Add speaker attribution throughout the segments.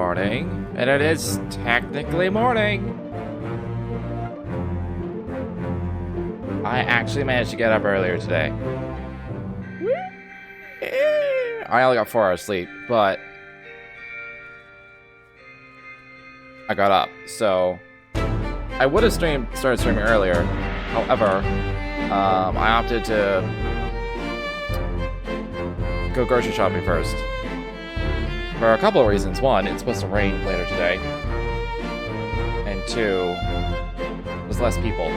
Speaker 1: morning. And it is technically morning. I actually managed to get up earlier today. I only got 4 hours sleep, but I got up, so I would have started streaming earlier. However, I opted to go grocery shopping first. For a couple of reasons. One, it's supposed to rain later today. And 2, there's less people.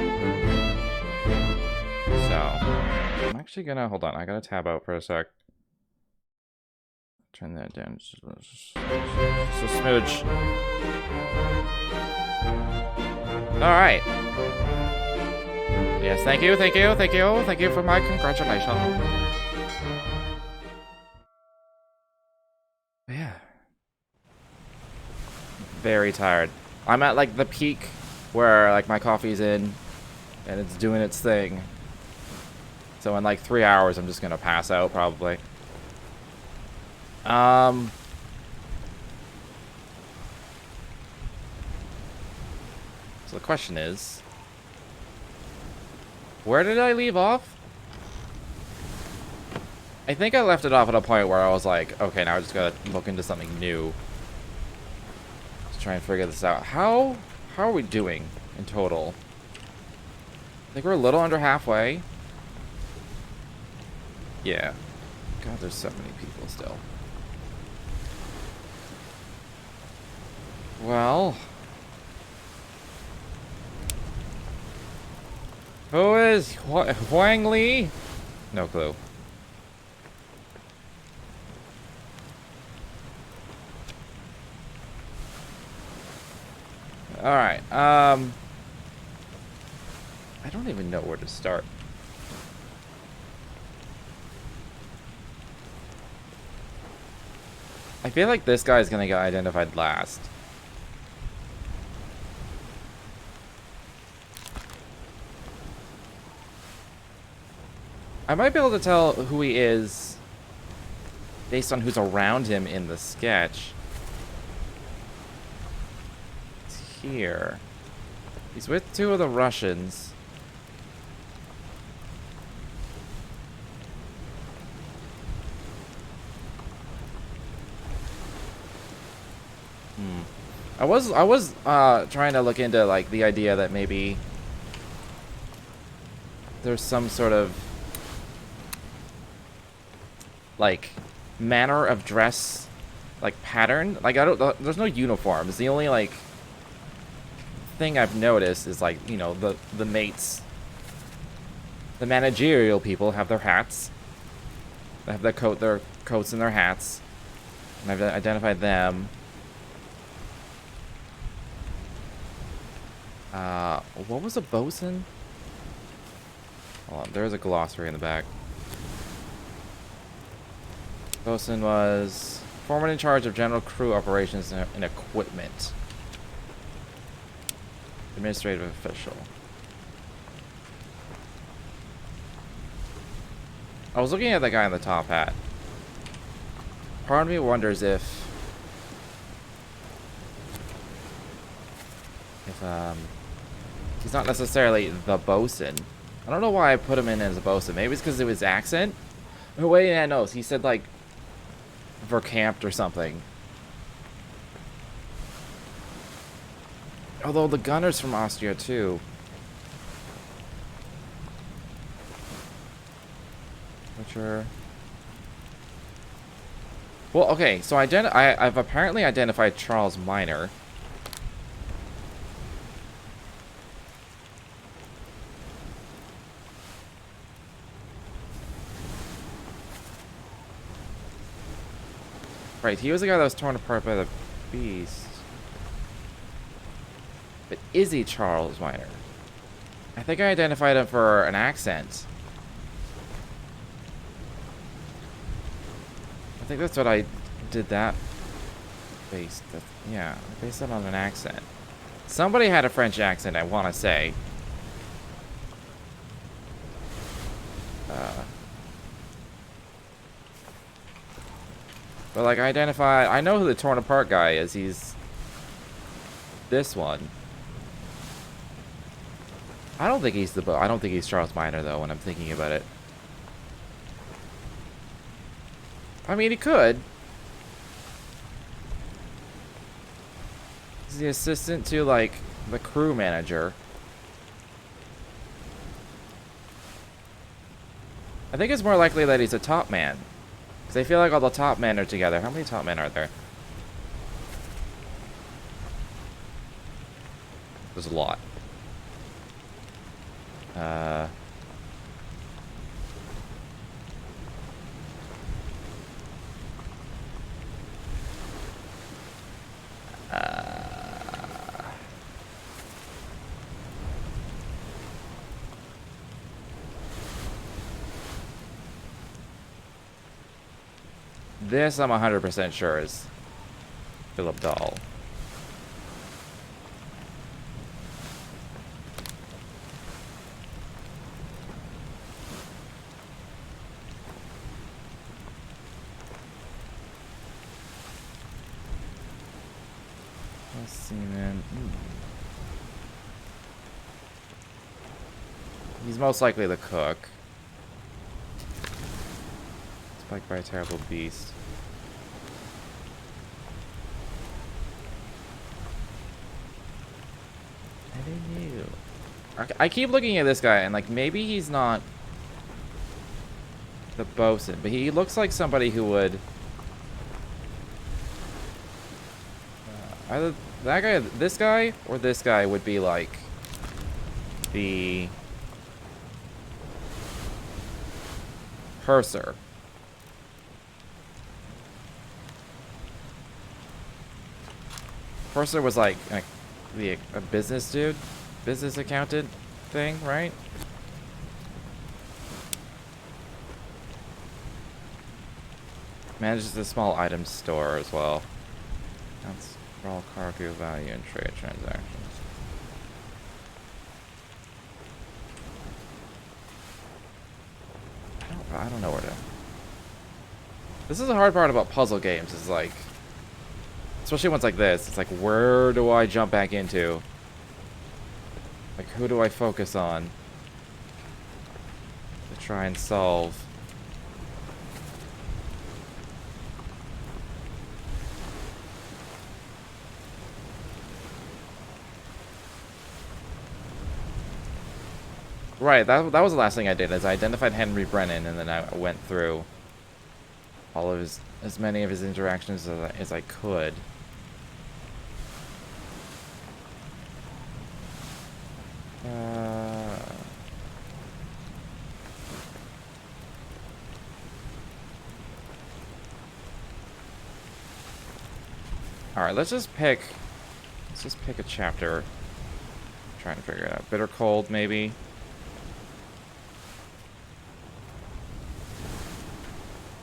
Speaker 1: So, I'm actually gonna, hold on, I gotta tab out for a sec. Turn that down just a smidge. Alright. Yes, thank you for my congratulations. Yeah. Very tired. I'm at like the peak where like my coffee's in and it's doing its thing. So in like 3 hours I'm just gonna pass out probably. So the question is, where did I leave off? I think I left it off at a point where I was like, okay, now I just gotta look into something new. Let's try and figure this out. How are we doing in total? I think we're a little under halfway. Yeah. God, there's so many people still. Well, who is Huang Li? No clue. All right. I don't even know where to start. I feel like this guy's gonna get identified last. I might be able to tell who he is based on who's around him in the sketch. It's here. He's with 2 of the Russians. I was trying to look into like the idea that maybe there's some sort of like manner of dress, like pattern. Like there's no uniforms. The only like thing I've noticed is like, you know, the mates, the managerial people have their hats. They have their coats and their hats, and I've identified them. What was a bosun? Hold on, there's a glossary in the back. Bosun was foreman in charge of general crew operations and equipment. Administrative official. I was looking at the guy in the top hat. Part of me wonders if he's not necessarily the bosun. I don't know why I put him in as a bosun. Maybe it's because of his accent. Oh, wait, yeah, no. He said like vercamped or something. Although the gunner's from Austria too. Butcher. Well, okay. So I've apparently identified Charles Minor. Right, he was the guy that was torn apart by the beast. But is he Charles Minor? I think I identified him for an accent. I think that's what I did that based. Yeah, I based it on an accent. Somebody had a French accent, I want to say. But, like, I know who the torn apart guy is. He's this one. I don't think he's I don't think he's Charles Miner, though, when I'm thinking about it. I mean, he could. He's the assistant to, like, the crew manager. I think it's more likely that he's a top man. Because I feel like all the top men are together. How many top men are there? There's a lot. This I'm 100% sure is Philip Dahl. Let's see, man. He's most likely the cook. Spiked by a terrible beast. I didn't know. I keep looking at this guy and, like, maybe he's not the bosun, but he looks like somebody who would either that guy, this guy would be like the purser. Purser was like a business dude, business accountant thing, right? Manages a small items store as well. That's for all cargo value and trade transactions. I don't know where to. This is the hard part about puzzle games, is like, especially ones like this, it's like, where do I jump back into? Like, who do I focus on to try and solve? Right, that was the last thing I did, is I identified Henry Brennan, and then I went through all of his, as many of his interactions as I could. Alright, let's just pick a chapter. I'm trying to figure it out. Bitter Cold, maybe.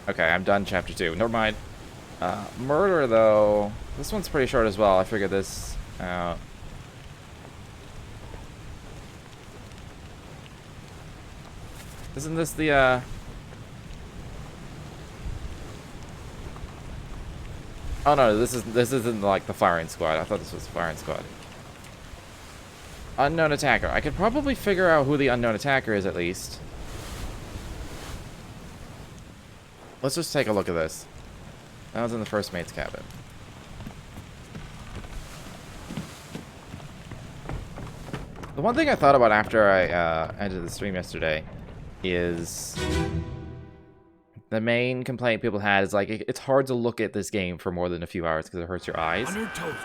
Speaker 1: Okay, I'm done chapter 2. Never mind. Murder, though. This one's pretty short as well. I figured this out. Isn't this the, Oh no, this isn't like the firing squad. I thought this was the firing squad. Unknown attacker. I could probably figure out who the unknown attacker is at least. Let's just take a look at this. That was in the first mate's cabin. The one thing I thought about after I ended the stream yesterday is the main complaint people had is like it's hard to look at this game for more than a few hours because it hurts your eyes.
Speaker 2: On your toes.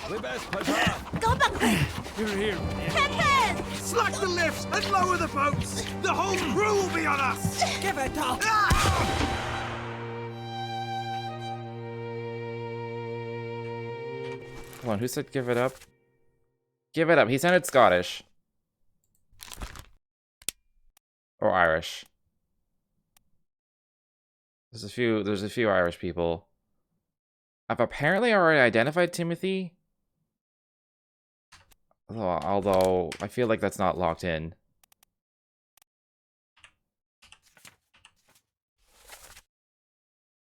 Speaker 3: Go back!
Speaker 2: Here.
Speaker 3: Pepe!
Speaker 2: Slack the lifts and lower the boats. The whole crew will be on us.
Speaker 3: Give it up!
Speaker 1: Hold on, who said give it up? Give it up. He sounded Scottish. Or Irish. There's a few Irish people. I've apparently already identified Timothy. Although I feel like that's not locked in.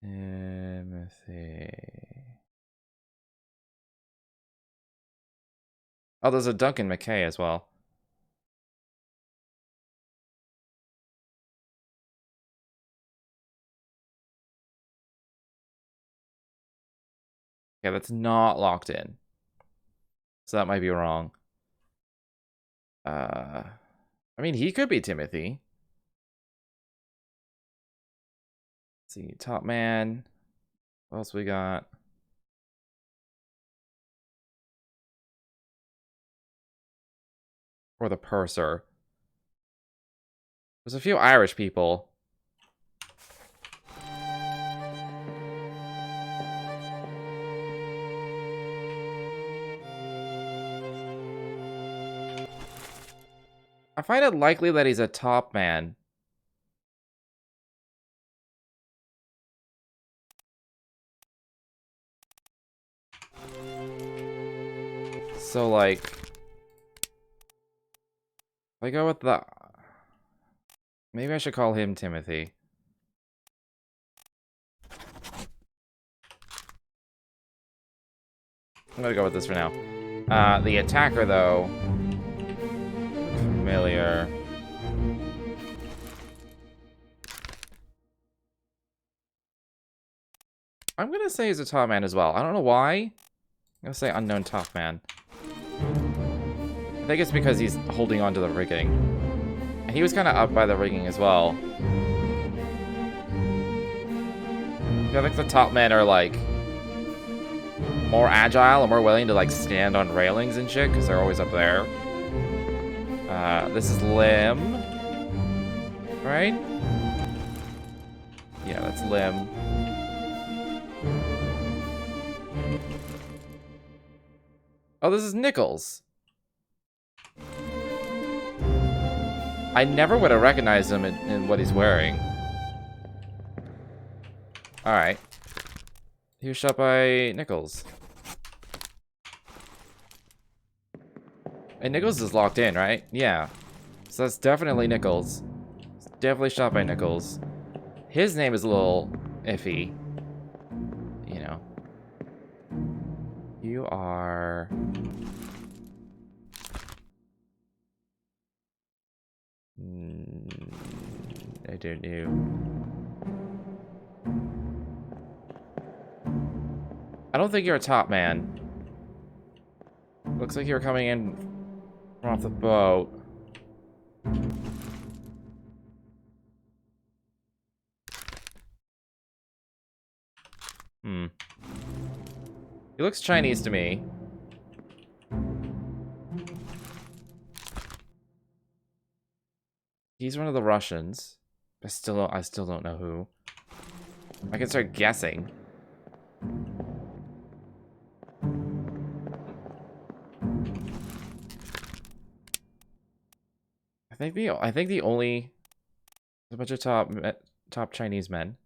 Speaker 1: Timothy. Oh, there's a Duncan McKay as well. Yeah, that's not locked in. So that might be wrong. I mean, he could be Timothy. Let's see, top man. What else we got? Or the purser. There's a few Irish people. I find it likely that he's a top man. So, like, if I go with the... Maybe I should call him Timothy. I'm gonna go with this for now. The attacker, though... Familiar. I'm gonna say he's a top man as well. I don't know why. I'm gonna say unknown top man. I think it's because he's holding on to the rigging. And he was kind of up by the rigging as well. I think the top men are, like, more agile and more willing to, like, stand on railings and shit, because they're always up there. This is Lim. Right? Yeah, that's Lim. Oh, this is Nichols. I never would have recognized him in what he's wearing. Alright. He was shot by Nichols. And Nichols is locked in, right? Yeah. So that's definitely Nichols. It's definitely shot by Nichols. His name is a little iffy. You know. You are... I don't know. I don't think you're a top man. Looks like you're coming in from off the boat. He looks Chinese to me. He's one of the Russians. I still don't know who. I can start guessing. I think the only a bunch of top Chinese men.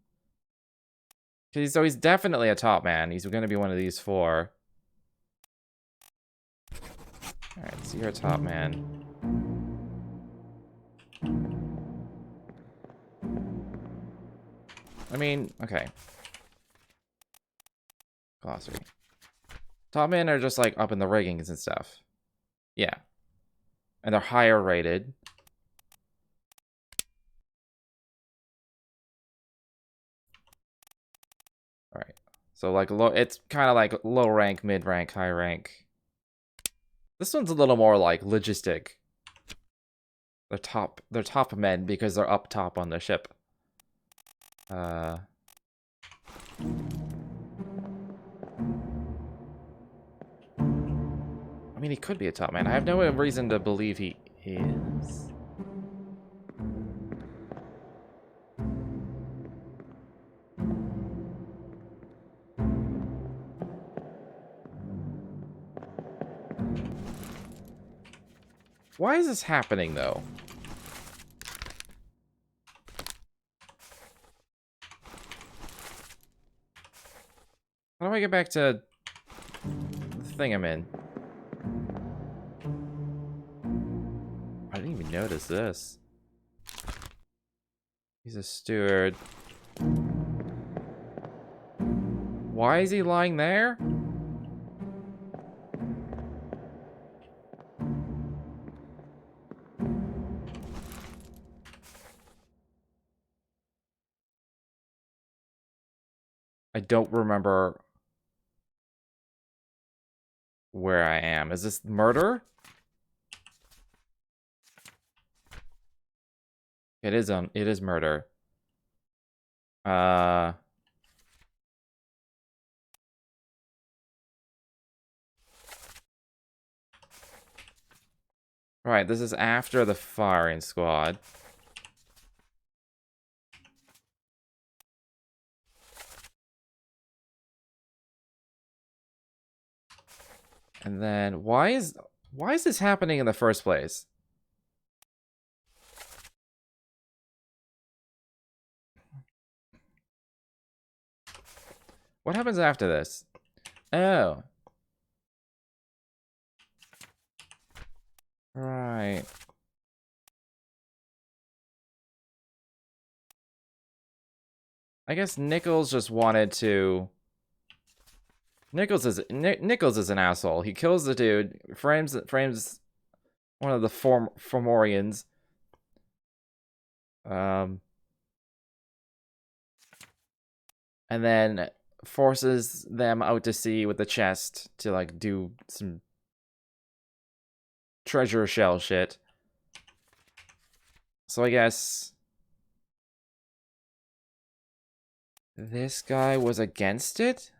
Speaker 1: So he's definitely a top man. He's going to be one of these four. All right, so you're a top man. I mean, okay. Glossary. Top men are just like up in the riggings and stuff. Yeah. And they're higher rated. All right. So like low, it's kind of like low rank, mid rank, high rank. This one's a little more like logistic. They're top men because they're up top on the ship. I mean, he could be a top man. I have no reason to believe he is. Why is this happening, though? How do I get back to the thing I'm in? I didn't even notice this. He's a steward. Why is he lying there? I don't remember where I am. Is this murder? It is murder. Right, this is after the firing squad. And then why is this happening in the first place? What happens after this? Oh. Right. I guess Nichols just wanted to... Nichols is an asshole. He kills the dude, frames one of the Fomorians. And then forces them out to sea with the chest to like do some treasure shell shit. So I guess this guy was against it?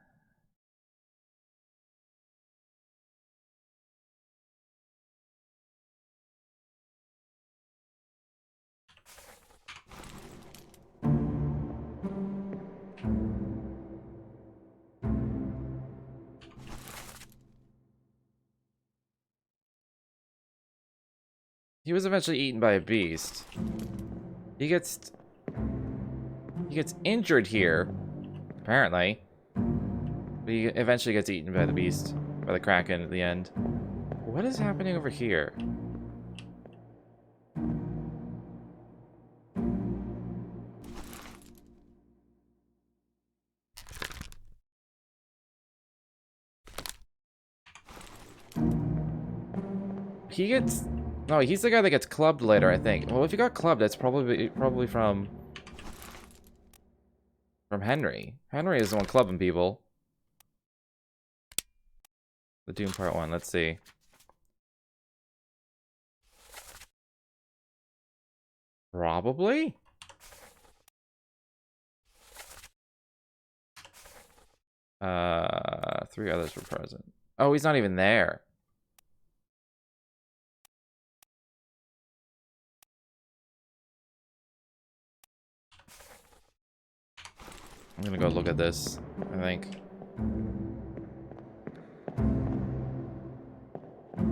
Speaker 1: He was eventually eaten by a beast. He gets injured here, apparently. But he eventually gets eaten by the beast, by the Kraken at the end. What is happening over here? He gets... No, he's the guy that gets clubbed later, I think. Well, if he got clubbed, that's probably from Henry. Henry is the one clubbing people. The Doom Part 1, let's see. Probably? Three others were present. Oh, he's not even there. I'm gonna go look at this, I think.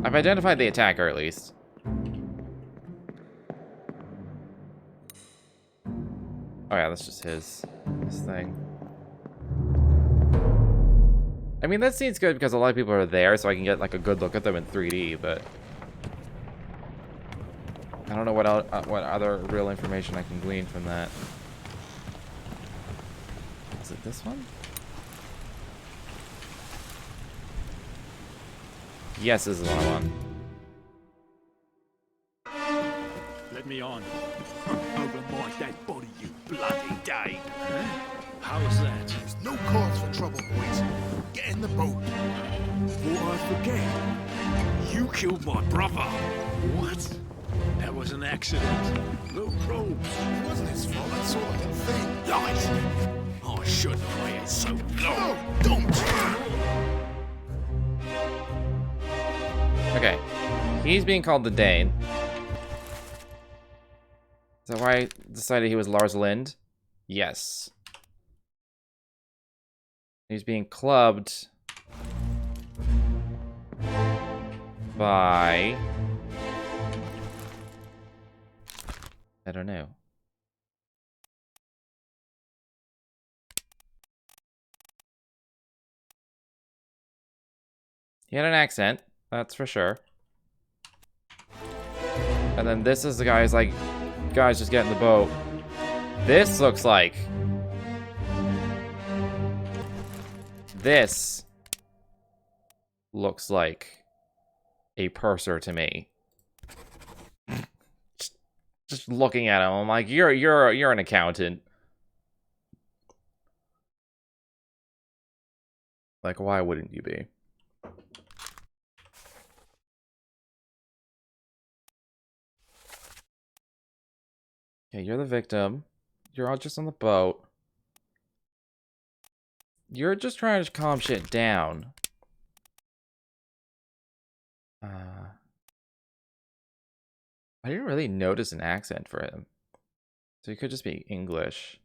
Speaker 1: I've identified the attacker, at least. Oh yeah, that's just his thing. I mean, that scene's good because a lot of people are there, so I can get like a good look at them in 3D, but... I don't know what other real information I can glean from that. Is it this one? Yes, this is the one I want.
Speaker 3: Let me on. Over my dead body, you bloody Dane. Huh? How's that?
Speaker 2: There's no cause for trouble, boys. Get in the boat.
Speaker 3: Before I forget, you killed my brother. What? That was an accident. No probes.
Speaker 2: It wasn't his fault. I saw the whole thing.
Speaker 3: Lies. I shouldn't have waited so long.
Speaker 2: No, don't!
Speaker 1: Okay. He's being called the Dane. Is that why I decided he was Lars Lind? Yes. He's being clubbed by... I don't know. He had an accent, that's for sure. And then this is the guy who's like, guys, just get in the boat. This looks like... this looks like a purser to me. Just looking at him, I'm like, you're an accountant. Like, why wouldn't you be? Okay, you're the victim. You're all just on the boat. You're just trying to calm shit down. I didn't really notice an accent for him. So he could just be English.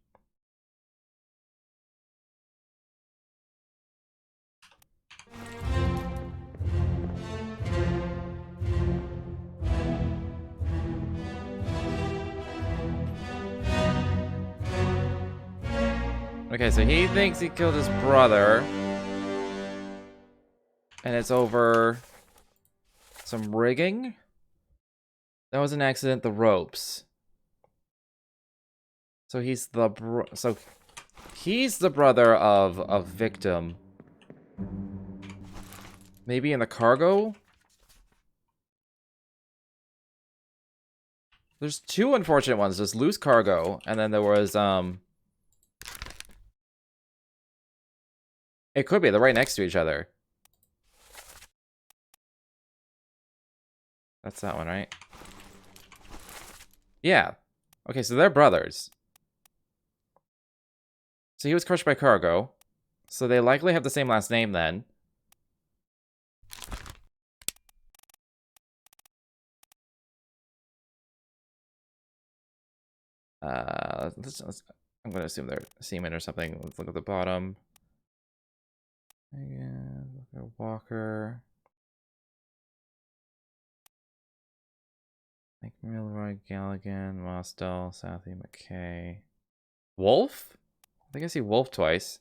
Speaker 1: Okay, so he thinks he killed his brother. And it's over some rigging. That was an accident, the ropes. So he's the brother of a victim. Maybe in the cargo? There's two unfortunate ones. There's loose cargo, and then there was it could be, they're right next to each other. That's that one, right? Yeah. Okay, so they're brothers. So he was crushed by cargo. So they likely have the same last name then. I'm gonna assume they're seamen or something. Let's look at the bottom. Again, look at Walker. Like Milroy, Galligan, Mosdell, Southie, McKay. Wolf? I think I see Wolf twice.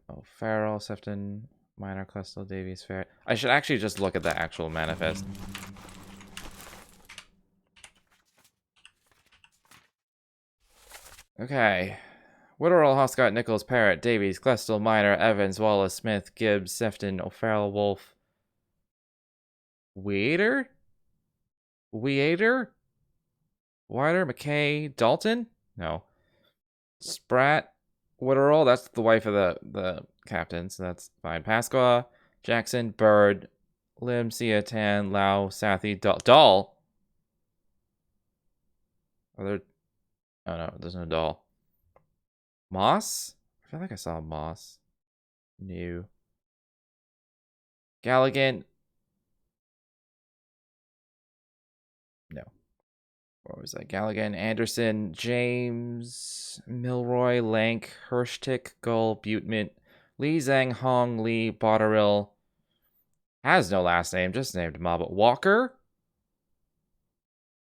Speaker 1: Oh, Farrell, Sefton, Minor, Clestel, Davies, Fair. I should actually just look at the actual manifest. Okay. Witterall, Hoscott, Nichols, Parrott, Davies, Clestel, Minor, Evans, Wallace, Smith, Gibbs, Sefton, O'Farrell, Wolf. Weader? Wider, McKay, Dalton? No. Spratt, Witterall, that's the wife of the captain, so that's fine. Pasqua, Jackson, Bird, Lim, Sia, Tan, Lau, Sathi, Dahl. Are there... Oh no, there's no Dahl. Moss? I feel like I saw Moss. New. Galligan. No. What was that? Galligan, Anderson, James, Milroy, Lank, Hirschtick, Gull, Butemint, Lee, Zhang, Hong, Lee, Botterill. Has no last name, just named Mob. Walker?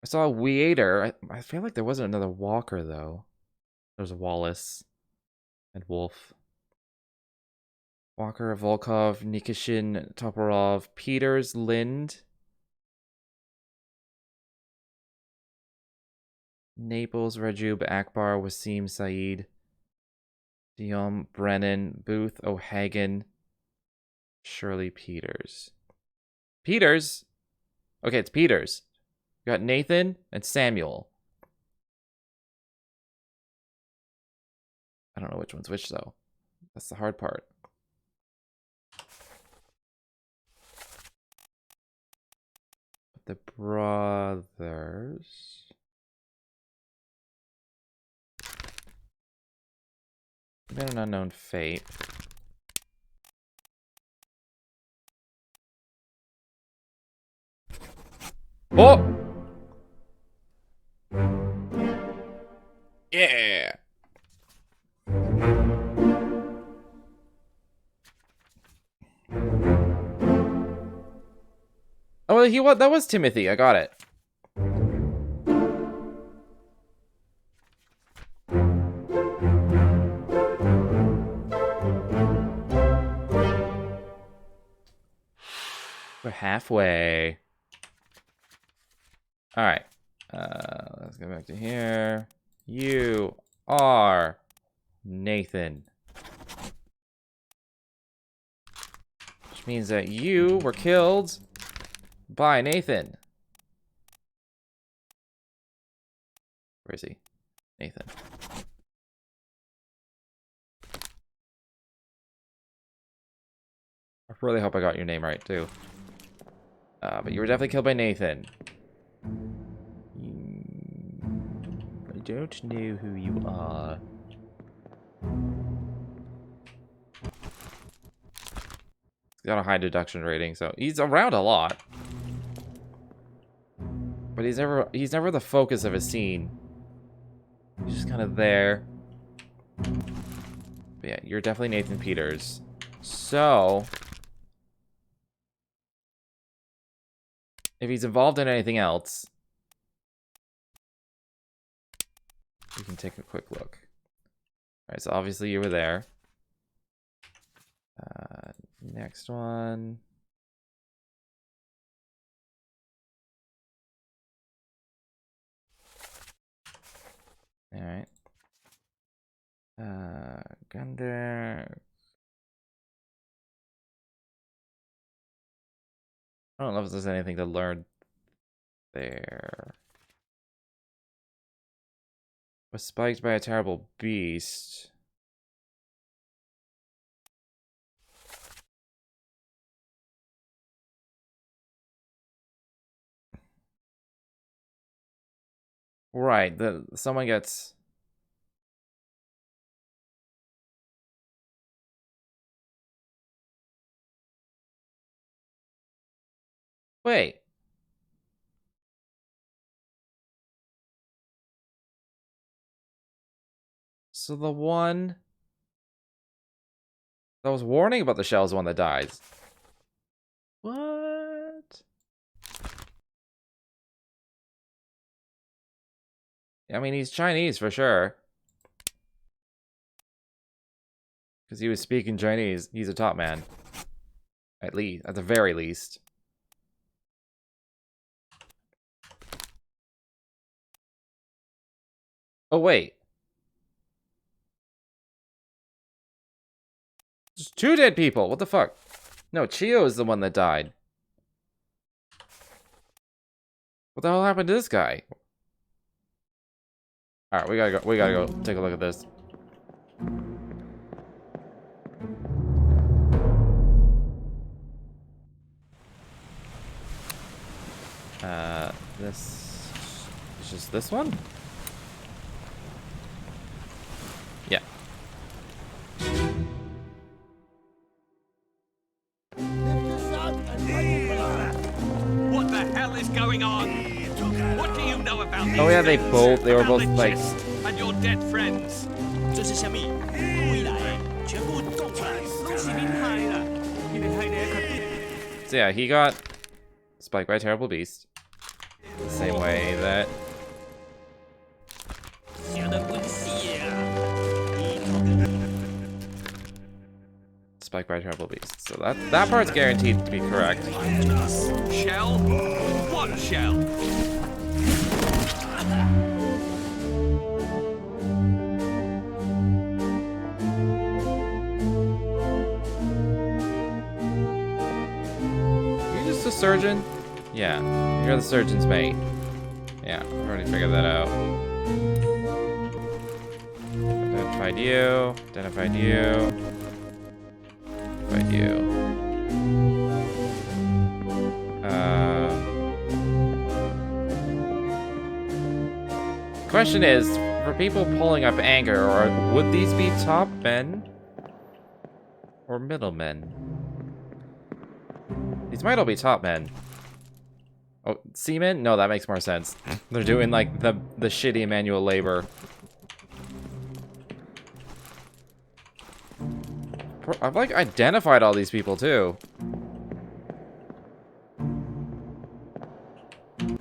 Speaker 1: I saw Weader. I feel like there wasn't another Walker, though. There's Wallace and Wolf. Walker, Volkov, Nikishin, Toporov, Peters, Lind. Naples, Rajub, Akbar, Wasim, Saeed, Diom, Brennan, Booth, O'Hagan, Shirley, Peters. Peters? Okay, it's Peters. You got Nathan and Samuel. I don't know which one's which, though. That's the hard part. But the brothers... Been an unknown fate. Oh! Yeah! Oh, that was Timothy. I got it. We're halfway. All right. Let's go back to here. You are Nathan. Which means that you were killed by Nathan. Where is he? Nathan. I really hope I got your name right, too. But you were definitely killed by Nathan. I don't know who you are. He's got a high deduction rating, so he's around a lot. But he's never the focus of a scene. He's just kind of there. But yeah, you're definitely Nathan Peters. So, if he's involved in anything else, we can take a quick look. Alright, so obviously you were there. Next one. Alright. Gunder. I don't know if there's anything to learn there. Was spiked by a terrible beast. Right, someone gets... Wait. So the one that was warning about the shell is the one that dies. What? I mean, he's Chinese for sure. Because he was speaking Chinese. He's a top man. At least, at the very least. Oh, wait. There's 2 dead people. What the fuck? No, Chio is the one that died. What the hell happened to this guy? Alright, we gotta go take a look at this. This is just this one? Yeah.
Speaker 2: What the hell is going on? What do you know about these
Speaker 1: Oh yeah, they were
Speaker 2: about
Speaker 1: both
Speaker 2: the
Speaker 1: like
Speaker 2: chest and your dead friends.
Speaker 4: 这是什么？未來全部供出嚟，都是變態啦！呢啲係你嘅決定。
Speaker 1: So yeah, he got spiked by a terrible beast. The same way that
Speaker 4: 想得官司啊！
Speaker 1: spiked by a terrible beast. So that part's guaranteed to be correct.
Speaker 2: Shell? What shell?
Speaker 1: Are you just a surgeon? Yeah, you're the surgeon's mate. Yeah, I've already figured that out. Identified you. Identified you. Identified you. Question is, for people pulling up anger, or would these be top men or middlemen? These might all be top men. Oh, seamen? No, that makes more sense. They're doing like the shitty manual labor. I've like identified all these people too.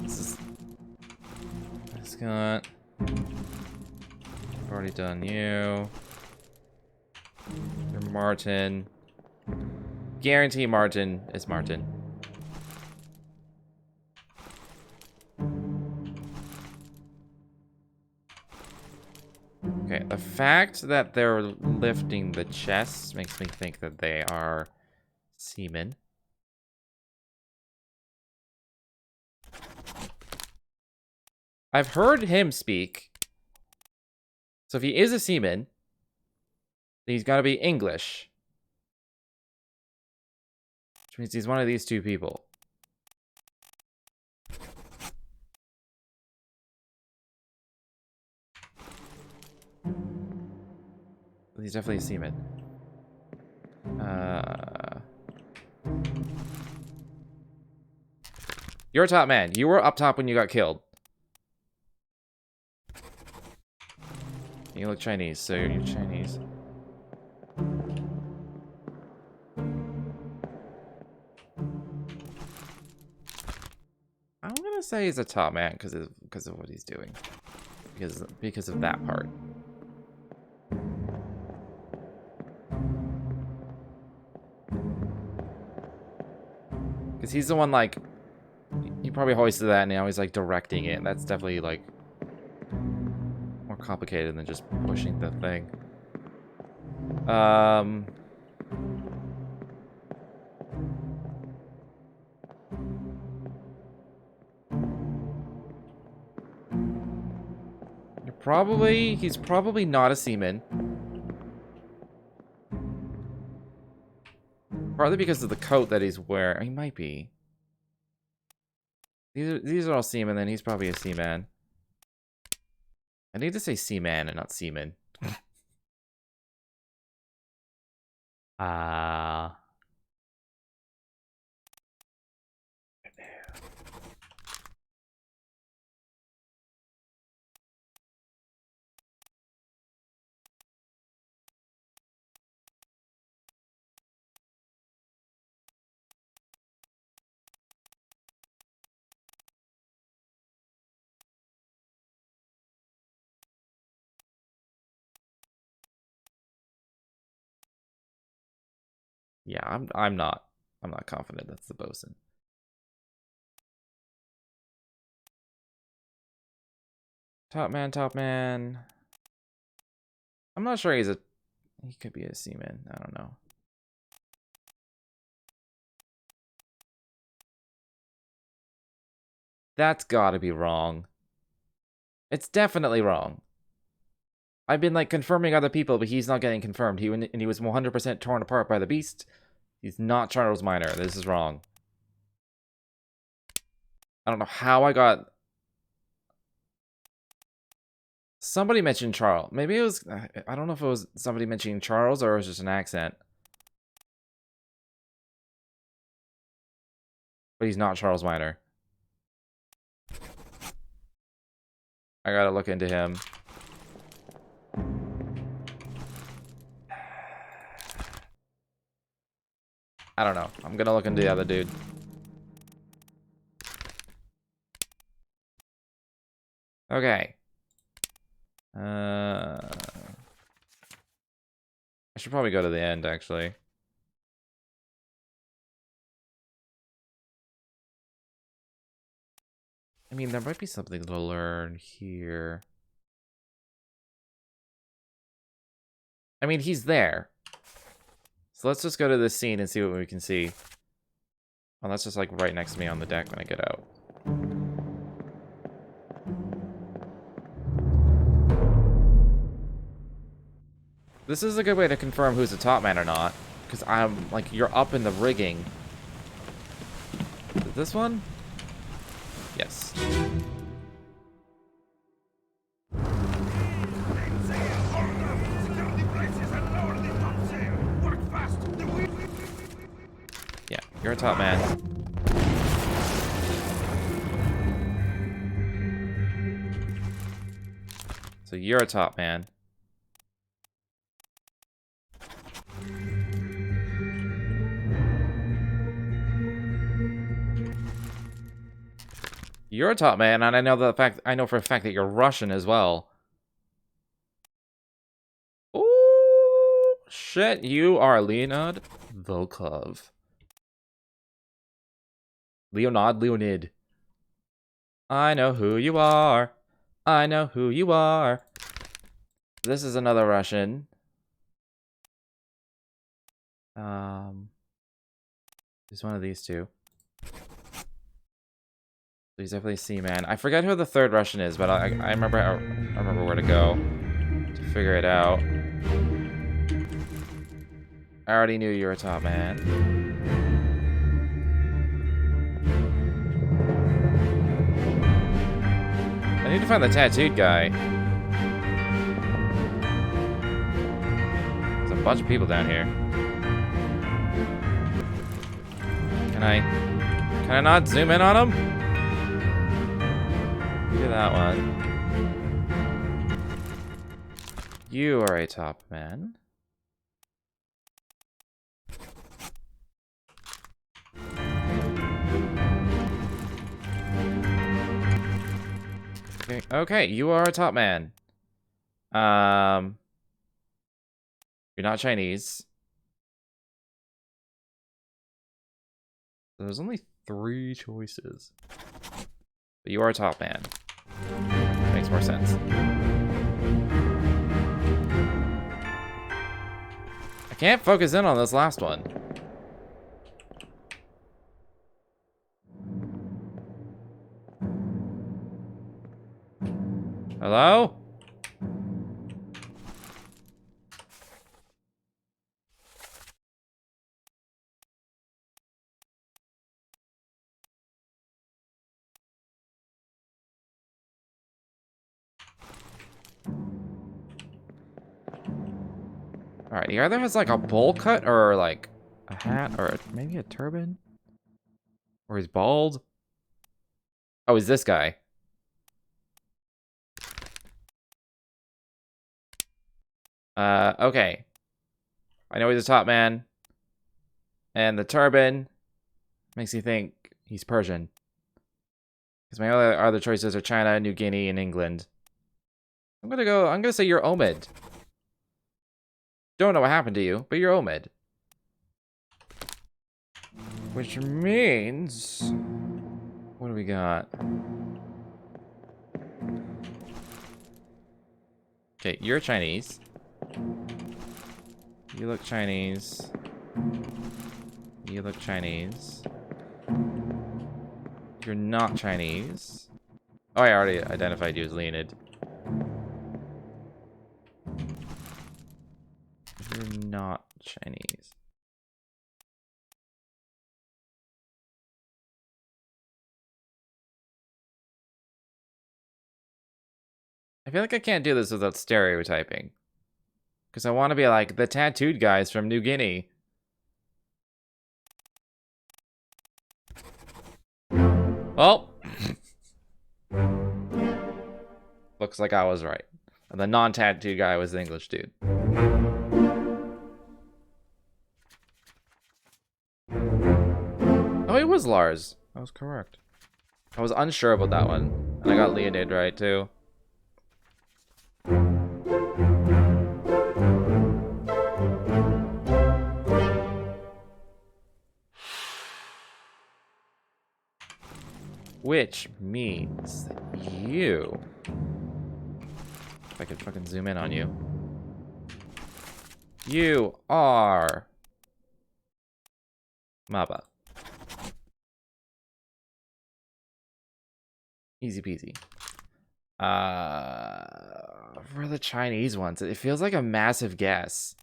Speaker 1: This is Scott. I've already done you. You're Martin. Guarantee Martin is Martin. Okay, the fact that they're lifting the chest makes me think that they are seamen. I've heard him speak. So if he is a seaman, then he's got to be English. Which means he's one of these two people. He's definitely a seaman. You're a top man. You were up top when you got killed. You look Chinese, so you're Chinese. I'm gonna say he's a top man because of what he's doing. Because of that part. Because he's the one, like, he probably hoisted that and now he's, like, directing it. That's definitely, like, more complicated than just pushing the thing. He's probably not a seaman. Partly because of the coat that he's wearing. He might be. These are all seamen, then he's probably a seaman. I need to say seaman and not seaman. Yeah, I'm not confident that's the bosun. Top man. I'm not sure he could be a seaman. I don't know. That's gotta be wrong. It's definitely wrong. I've been, like, confirming other people, but he's not getting confirmed. He was 100% torn apart by the beast. He's not Charles Minor. This is wrong. I don't know how I got... Somebody mentioned Charles. Maybe it was... I don't know if it was somebody mentioning Charles or it was just an accent. But he's not Charles Minor. I gotta look into him. I don't know. I'm gonna look into the other dude. Okay. I should probably go to the end, actually. I mean, there might be something to learn here. I mean, he's there. So let's just go to this scene and see what we can see. Oh, that's just, like, right next to me on the deck when I get out. This is a good way to confirm who's a top man or not. Because I'm, like, you're up in the rigging. Is it this one? Yes. Yeah, you're a top man. So you're a top man. You're a top man, and I know for a fact that you're Russian as well. Oh shit, you are Leonid Volkov. Leonid. I know who you are. I know who you are. This is another Russian. He's one of these two. He's definitely Seaman. I forget who the third Russian is, but I remember where to go to figure it out. I already knew you were a top man. I need to find the tattooed guy. There's a bunch of people down here. Can I not zoom in on him? Do that one. You are a top man. Okay, you are a top man. You're not Chinese. So there's only 3 choices. But you are a top man. Makes more sense. I can't focus in on this last one. Hello? Alright, he either has like a bowl cut or like a hat or maybe a turban. Or he's bald. Oh, he's this guy. Okay. I know he's a top man. And the turban makes me think he's Persian. Because my other choices are China, New Guinea, and England. I'm gonna say you're Omid. Don't know what happened to you, but you're Omid. Which means... What do we got? Okay, you're Chinese. You look Chinese. You look Chinese. You're not Chinese. Oh, I already identified you as Leonid. You're not Chinese. I feel like I can't do this without stereotyping. Because I want to be like the tattooed guys from New Guinea. Oh! Looks like I was right. And the non-tattooed guy was the English dude. Oh, it was Lars. I was correct. I was unsure about that one. And I got Leonid right, too. Which means you... If I could fucking zoom in on you. You are... Maba. Easy peasy. For the Chinese ones, it feels like a massive guess.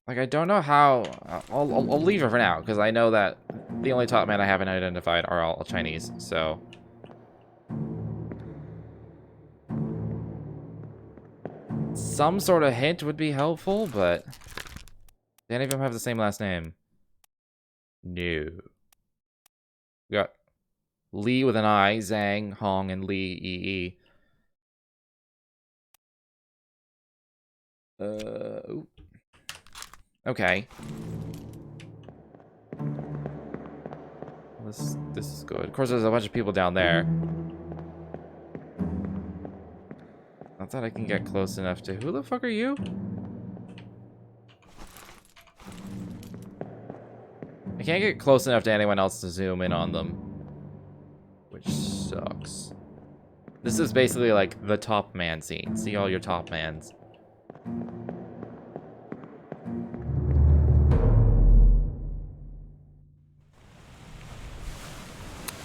Speaker 1: Like, I don't know how... I'll leave it for now, because I know that the only top men I haven't identified are all Chinese, so... Some sort of hint would be helpful, but... Do any of them have the same last name? No. We got Li with an I, Zhang, Hong, and Li, E. Ooh. Okay. This is good. Of course, there's a bunch of people down there. Not that I can get close enough to... Who the fuck are you? I can't get close enough to anyone else to zoom in on them. Which sucks. This is basically like the top man scene. See all your top mans.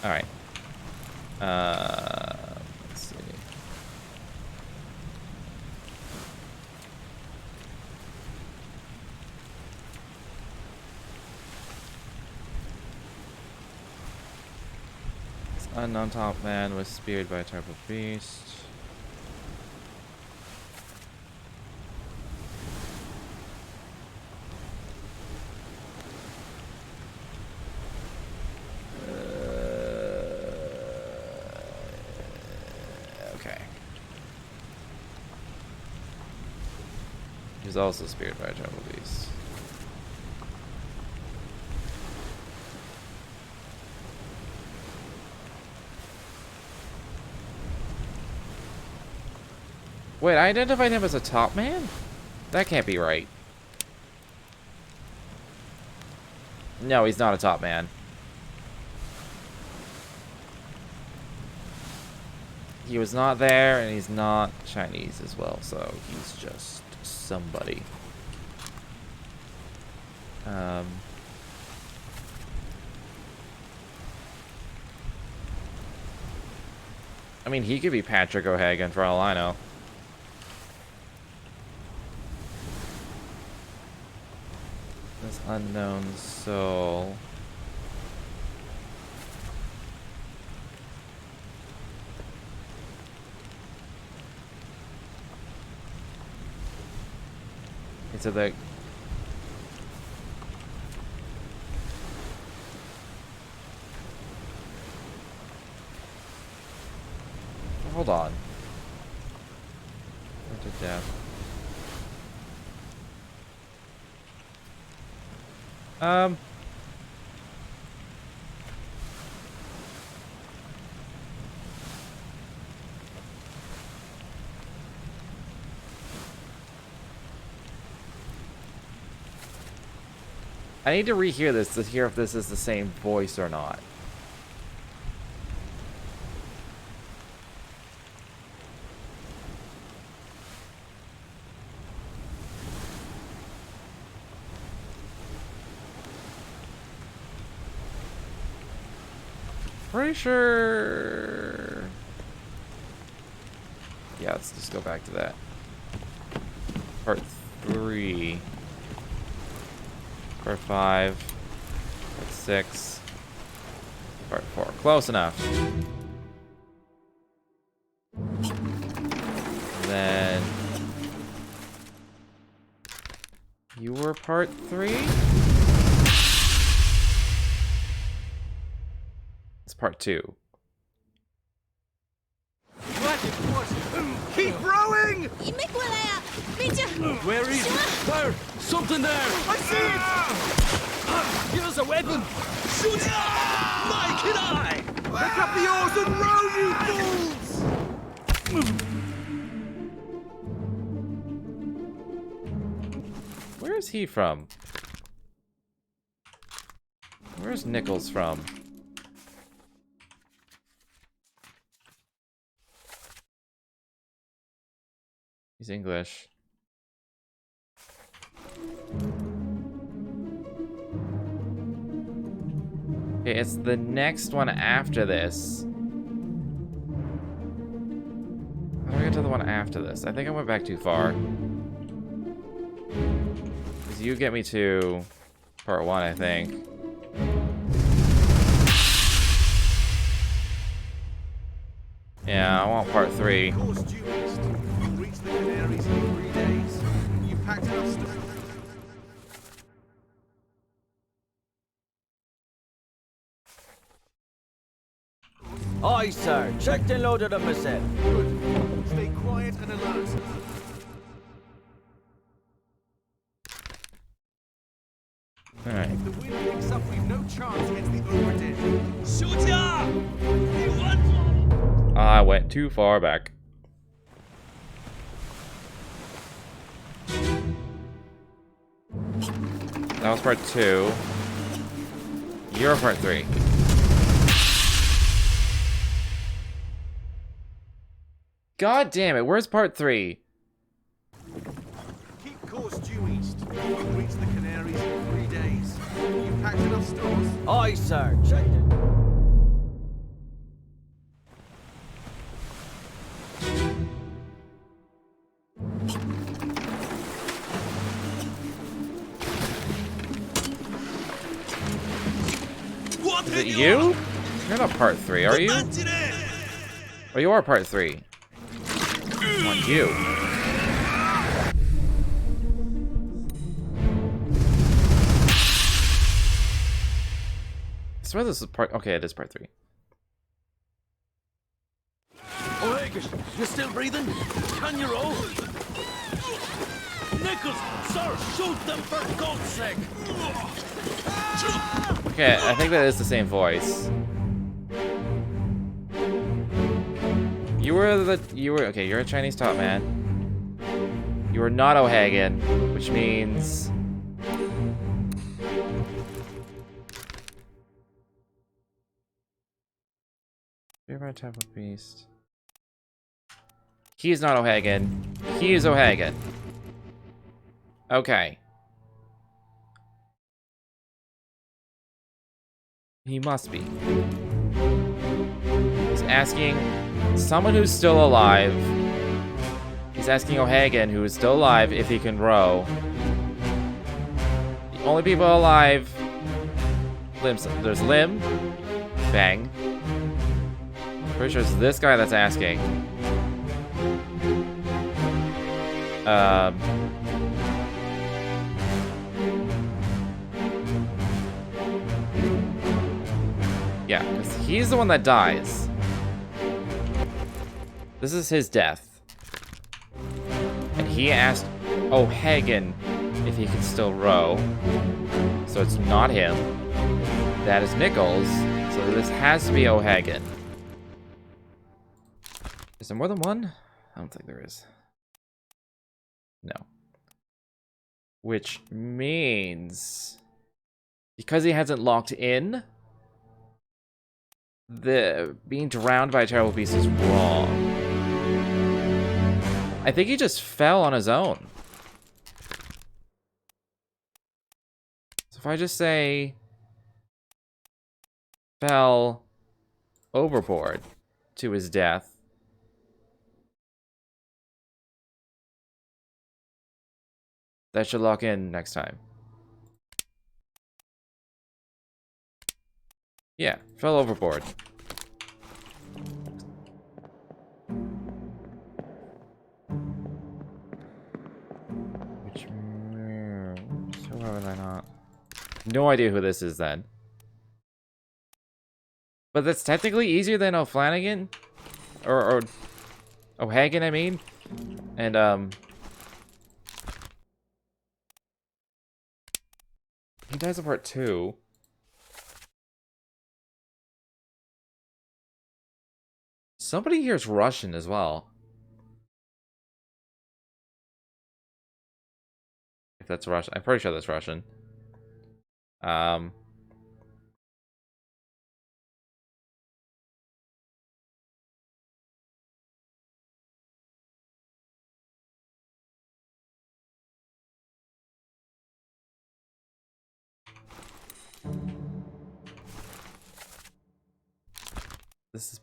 Speaker 1: Alright. Let's see. This unknown top man was speared by a terrible beast. Okay. He was also speared by a terrible beast. Wait, I identified him as a top man? That can't be right. No, he's not a top man. He was not there, and he's not Chinese as well, so he's just somebody. I mean, he could be Patrick O'Hagan for all I know. This unknown soul. So the hold on. Went to death. I need to rehear this to hear if this is the same voice or not. Pretty sure. Yeah, let's just go back to that. Part 3. Part 5. Part 6. Part 4. Close enough. And then you were part 3? It's part 2.
Speaker 3: Keep rowing!
Speaker 4: Where is it? There! Something there!
Speaker 3: I see it!
Speaker 4: Give us a weapon! Shoot! Mike and I!
Speaker 3: Pick up the oars and row, you fools!
Speaker 1: Where is he from? Where's Nichols from? He's English. Okay, it's the next one after this. How do I get to the one after this? I think I went back too far. Because you get me to part 1, I think. Yeah, I want part 3.
Speaker 3: The Canaries in 3 days. You packed enough stuff.
Speaker 5: Aye, sir. Checked and loaded them myself.
Speaker 3: Good. Stay quiet and alert.
Speaker 1: Alright.
Speaker 3: If the wind picks up, we've no chance against the Obra Dinn.
Speaker 4: Shoot ya! You want?
Speaker 1: I went too far back. That was part 2. You're part 3. God damn it, where's part 3?
Speaker 6: Keep course due east. We'll reach the Canaries in 3 days. You packed enough stores?
Speaker 5: Aye, sir. Check it.
Speaker 2: What
Speaker 1: Is it you? You're not part 3, are you? Oh, you are part 3. On you. I swear this is part... Okay, it is part 3.
Speaker 3: O'Hagan, you still breathing? Can you roll? Nichols, sir, shoot them for God's sake!
Speaker 1: Okay, I think that is the same voice. Okay, you're a Chinese top man. You are not O'Hagan, which means... Favorite type of beast. He is not O'Hagan. He is O'Hagan. Okay. He must be. He's asking someone who's still alive. He's asking O'Hagan, who is still alive, if he can row. The only people alive... There's Lim. Bang. Pretty sure it's this guy that's asking. Yeah, because he's the one that dies. This is his death. And he asked O'Hagan if he could still row. So it's not him. That is Nichols. So this has to be O'Hagan. Is there more than one? I don't think there is. No. Which means... because he hasn't locked in... the being drowned by a terrible beast is wrong. I think he just fell on his own. So if I just say fell overboard to his death, that should lock in next time. Yeah, fell overboard. Which... so why would I not? No idea who this is then. But that's technically easier than O'Flanagan? Or O'Hagan, I mean. And, he dies in part 2. Somebody here's Russian as well. If that's Russian. I'm pretty sure that's Russian. This is...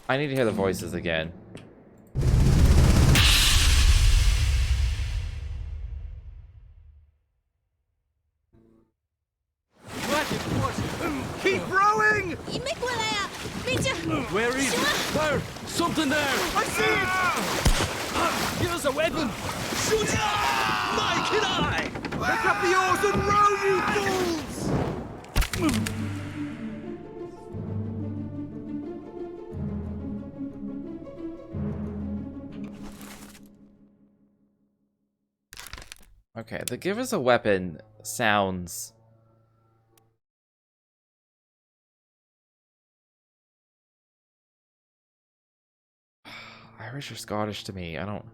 Speaker 1: I need to hear the voices again.
Speaker 6: Keep rowing!
Speaker 3: Where is it? There! Something there!
Speaker 6: I see it!
Speaker 3: Give us a weapon!
Speaker 2: Shoot it! Mike and I!
Speaker 6: Pick up the oars and row, you fools!
Speaker 1: Okay, the give us a weapon sounds... Irish or Scottish to me. I don't.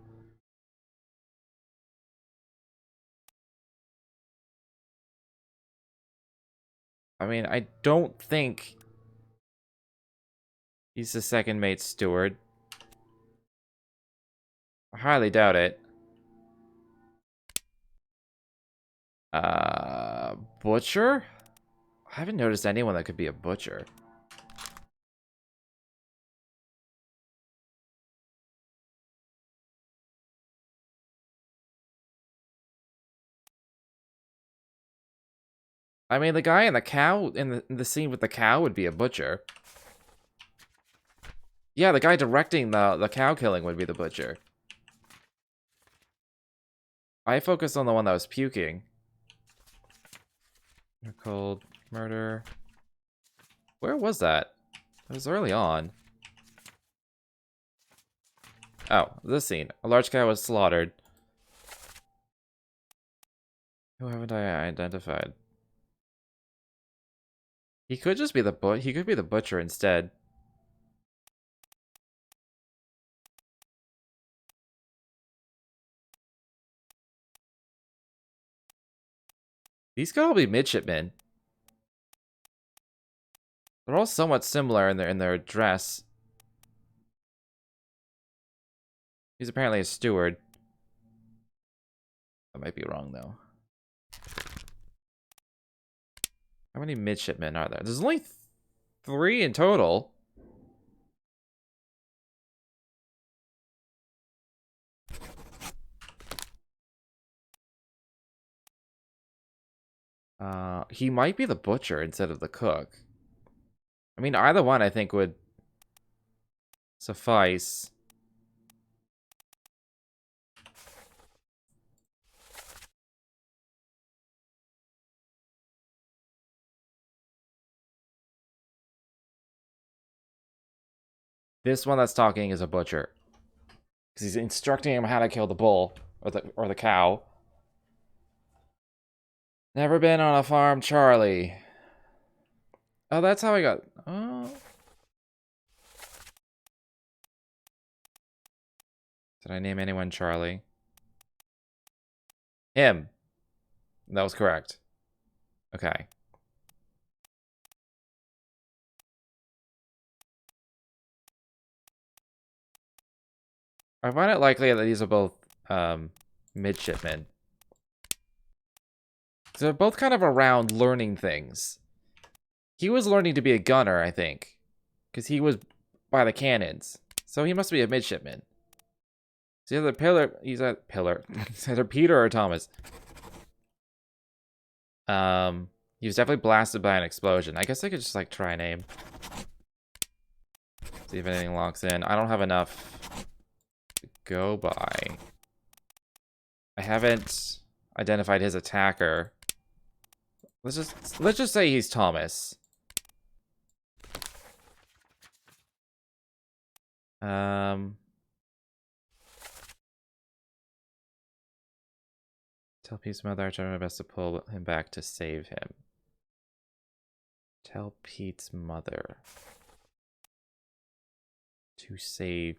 Speaker 1: I mean, I don't think he's the second mate steward. I highly doubt it. Butcher? I haven't noticed anyone that could be a butcher. I mean, the guy in the cow in the scene with the cow would be a butcher. Yeah, the guy directing the cow killing would be the butcher. I focused on the one that was puking. Cold murder. Where was that? It was early on. Oh, this scene. A large cow was slaughtered. Who haven't I identified? He could just be he could be the butcher instead. These could all be midshipmen. They're all somewhat similar in their dress. He's apparently a steward. I might be wrong though. How many midshipmen are there? There's only 3 in total. He might be the butcher instead of the cook. I mean, either one I think would suffice. This one that's talking is a butcher. Because he's instructing him how to kill the bull or the cow. Never been on a farm, Charlie. Oh, that's how I got... Oh. Did I name anyone Charlie? Him. That was correct. Okay. I find it likely that these are both midshipmen. They're both kind of around learning things. He was learning to be a gunner, I think. Because he was by the cannons. So he must be a midshipman. He's either he's either Peter or Thomas. He was definitely blasted by an explosion. I guess I could just like try a name. See if anything locks in. I don't have enough to go by. I haven't identified his attacker. Let's just say he's Thomas. Tell Pete's mother I tried my best to pull him back to save him. Tell Pete's mother to save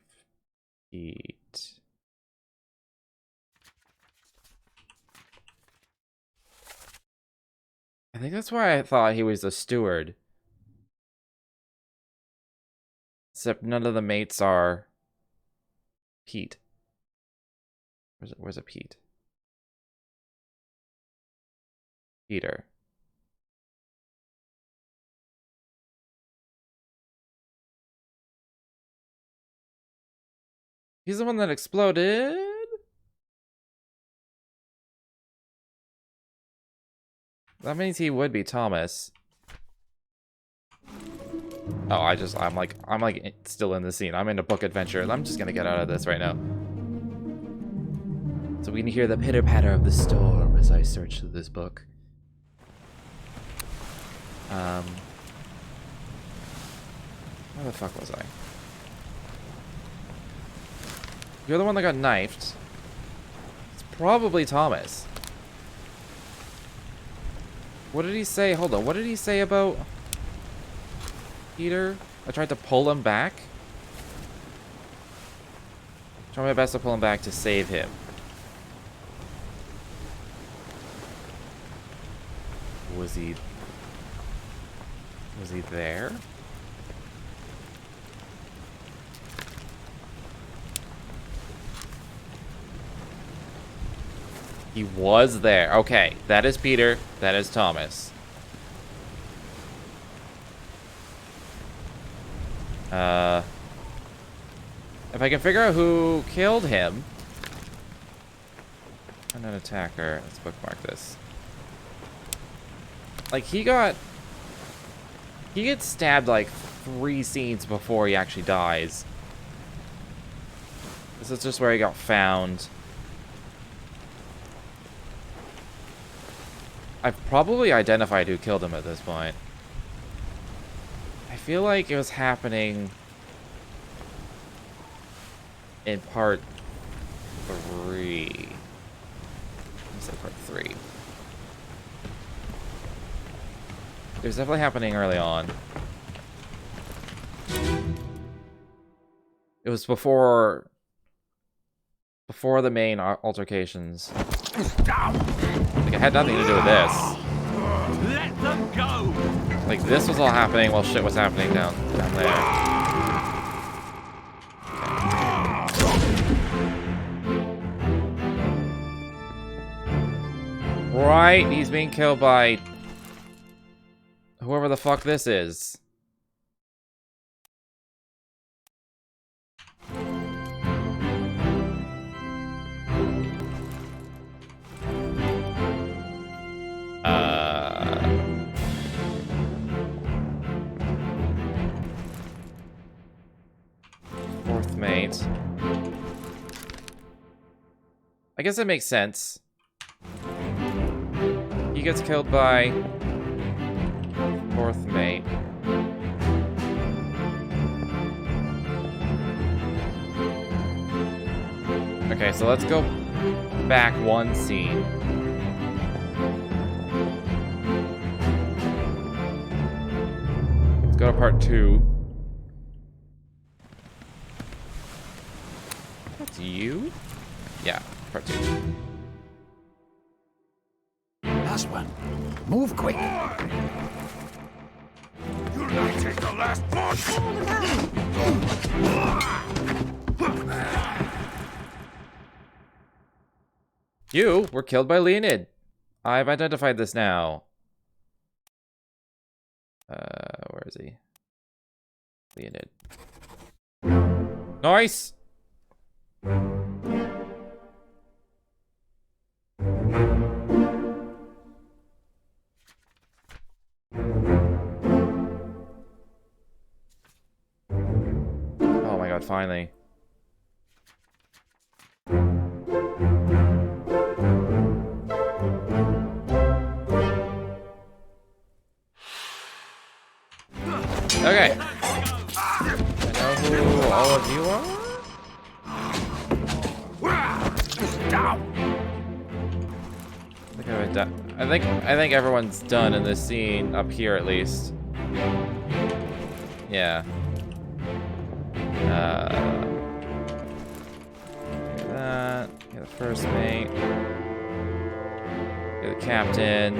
Speaker 1: Pete. I think that's why I thought he was the steward. Except none of the mates are Pete. Where's a Pete? Peter. He's the one that exploded. That means he would be Thomas. Oh, I'm like still in the scene. I'm in a book adventure. I'm just gonna get out of this right now. So we can hear the pitter-patter of the storm as I search through this book. Where the fuck was I? You're the one that got knifed. It's probably Thomas. What did he say? Hold on. What did he say about Peter? I tried to pull him back. Try my best to pull him back to save him. Was he there? He was there. Okay, that is Peter. That is Thomas. If I can figure out who killed him. And an attacker. Let's bookmark this. Like, he gets stabbed like 3 scenes before he actually dies. This is just where he got found. I've probably identified who killed him at this point. I feel like it was happening in part 3. Let me say part 3. It was definitely happening early on. It was before the main altercations. Like, it had nothing to do with this.
Speaker 2: Let them go!
Speaker 1: Like, this was all happening while shit was happening down there. Right, he's being killed by whoever the fuck this is. Fourth mate. I guess that makes sense. He gets killed by fourth mate. Okay, so let's go back 1 scene. Let's go to part 2. That's you? Yeah, part 2.
Speaker 3: Last one. Move quick. You'll not take the last punch.
Speaker 1: You were killed by Leonid. I've identified this now. Where is he? Leonid. Nice! Oh my god, finally. Okay. I know who all of you are? I think everyone's done in this scene up here at least. Yeah. Get that. Get the first mate. Get the captain.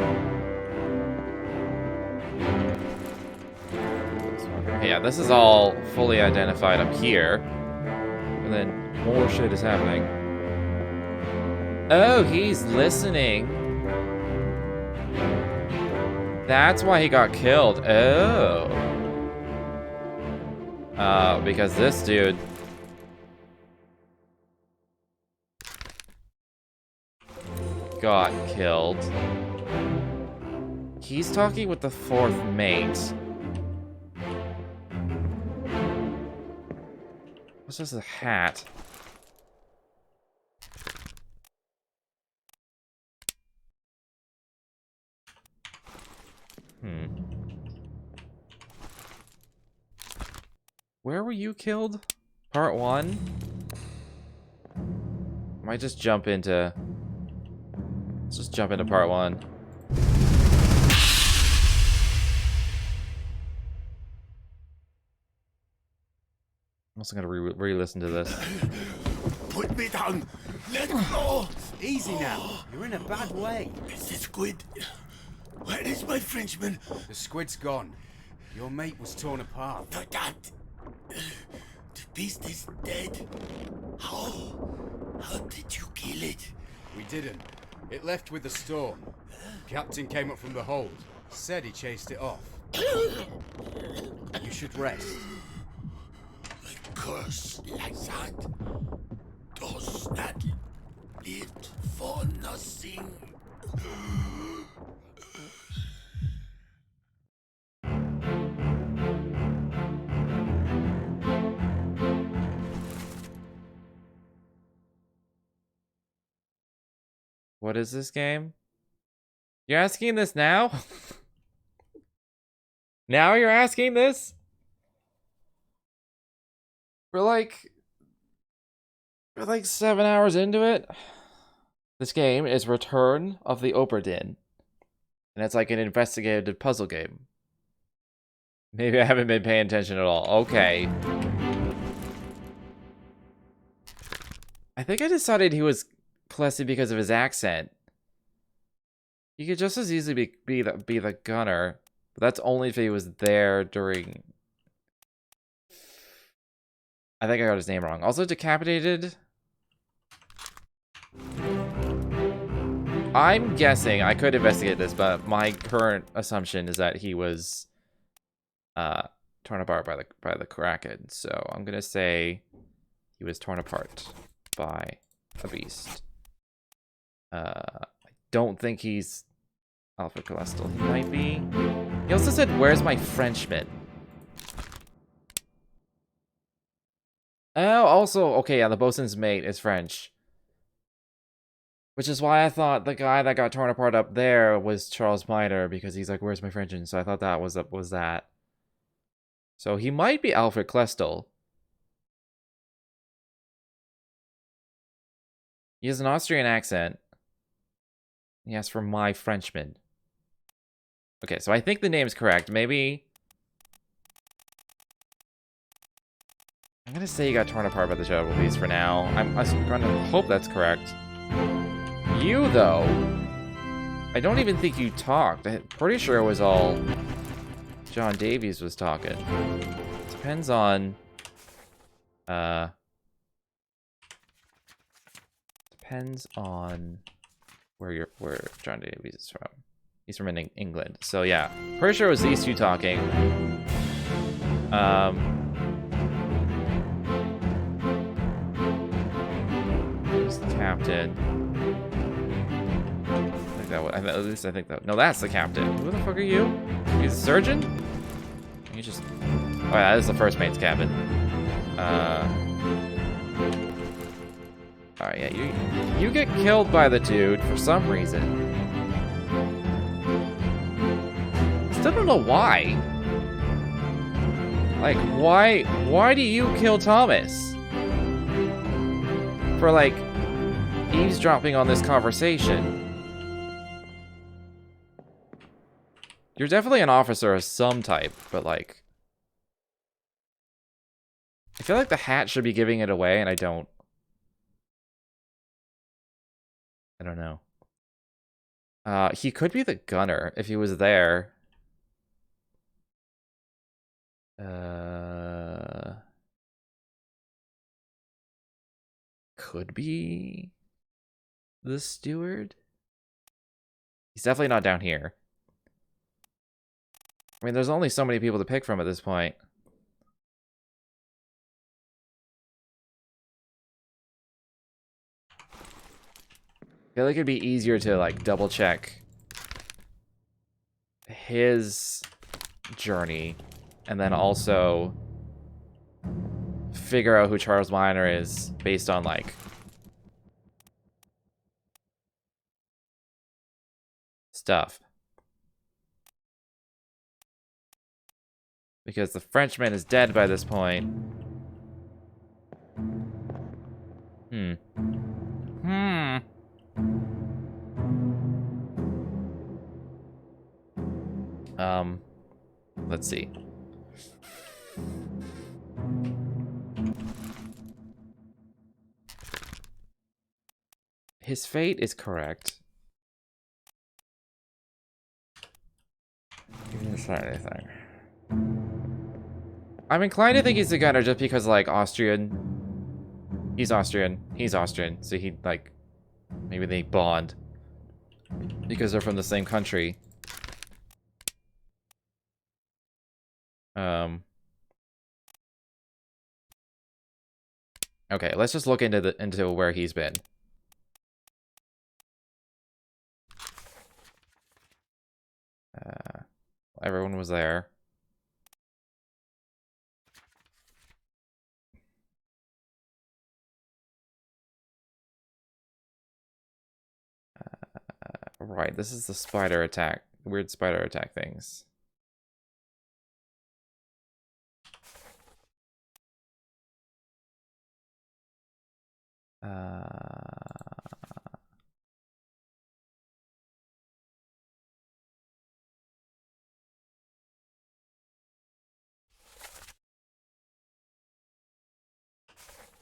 Speaker 1: Yeah, this is all fully identified up here. And then more shit is happening. Oh, he's listening. That's why he got killed. Oh. Because this dude got killed. He's talking with the fourth mate. What's this, a hat? Where were you killed? Part 1? Might just jump into... Let's just jump into part 1. I'm also gonna re-listen to this.
Speaker 3: Put me down. Let go.
Speaker 4: Easy now. You're in a bad way.
Speaker 3: It's the squid. Where is my Frenchman?
Speaker 4: The squid's gone. Your mate was torn apart.
Speaker 3: That. The beast is dead. How? How did you kill it?
Speaker 4: We didn't. It left with the storm. Captain came up from the hold. Said he chased it off. You should rest.
Speaker 3: A curse like that does not live for nothing.
Speaker 1: What is this game? You're asking this now? Now you're asking this? We're like 7 hours into it. This game is Return of the Obra Dinn. And it's like an investigative puzzle game. Maybe I haven't been paying attention at all. Okay. I think I decided he was Plessy because of his accent. He could just as easily be the gunner. But that's only if he was there during... I think I got his name wrong. Also decapitated. I'm guessing, I could investigate this, but my current assumption is that he was torn apart by the Kraken. So I'm gonna say he was torn apart by a beast. I don't think he's Alfred Calestal. He might be. He also said, "Where's my Frenchman?" Oh, also, okay, yeah, the bosun's mate is French. Which is why I thought the guy that got torn apart up there was Charles Miner, because he's like, "Where's my Frenchman?" So I thought that was that. So he might be Alfred Klestel. He has an Austrian accent. He asked for my Frenchman. Okay, so I think the name's correct. Maybe... I'm gonna say he got torn apart by the Shadow Beast for now. I'm gonna hope that's correct. You, though... I don't even think you talked. I'm pretty sure it was all... John Davies was talking. Depends on... Depends on... where John Davies is from. He's from England. So yeah, pretty sure it was these two talking. Who's the captain? I think that was, at least I think that. No, that's the captain. Who the fuck are you? He's a surgeon? You just. Oh yeah, this is the first mate's cabin. Alright, yeah, you get killed by the dude for some reason. Still don't know why. Like, why do you kill Thomas? For, like, eavesdropping on this conversation. You're definitely an officer of some type, but, like... I feel like the hat should be giving it away, and I don't know. He could be the gunner if he was there. Could be the steward. He's definitely not down here. I mean, there's only so many people to pick from at this point. I feel like it'd be easier to, like, double check his journey and then also figure out who Charles Miner is based on, like, stuff. Because the Frenchman is dead by this point. Let's see. His fate is correct. He didn't say anything. I'm inclined to think he's a gunner just because, like, Austrian. He's Austrian. He's Austrian. So he, like, maybe they bond. Because they're from the same country. Okay, let's just look into where he's been. Everyone was there. Right, this is the spider attack. Weird spider attack things.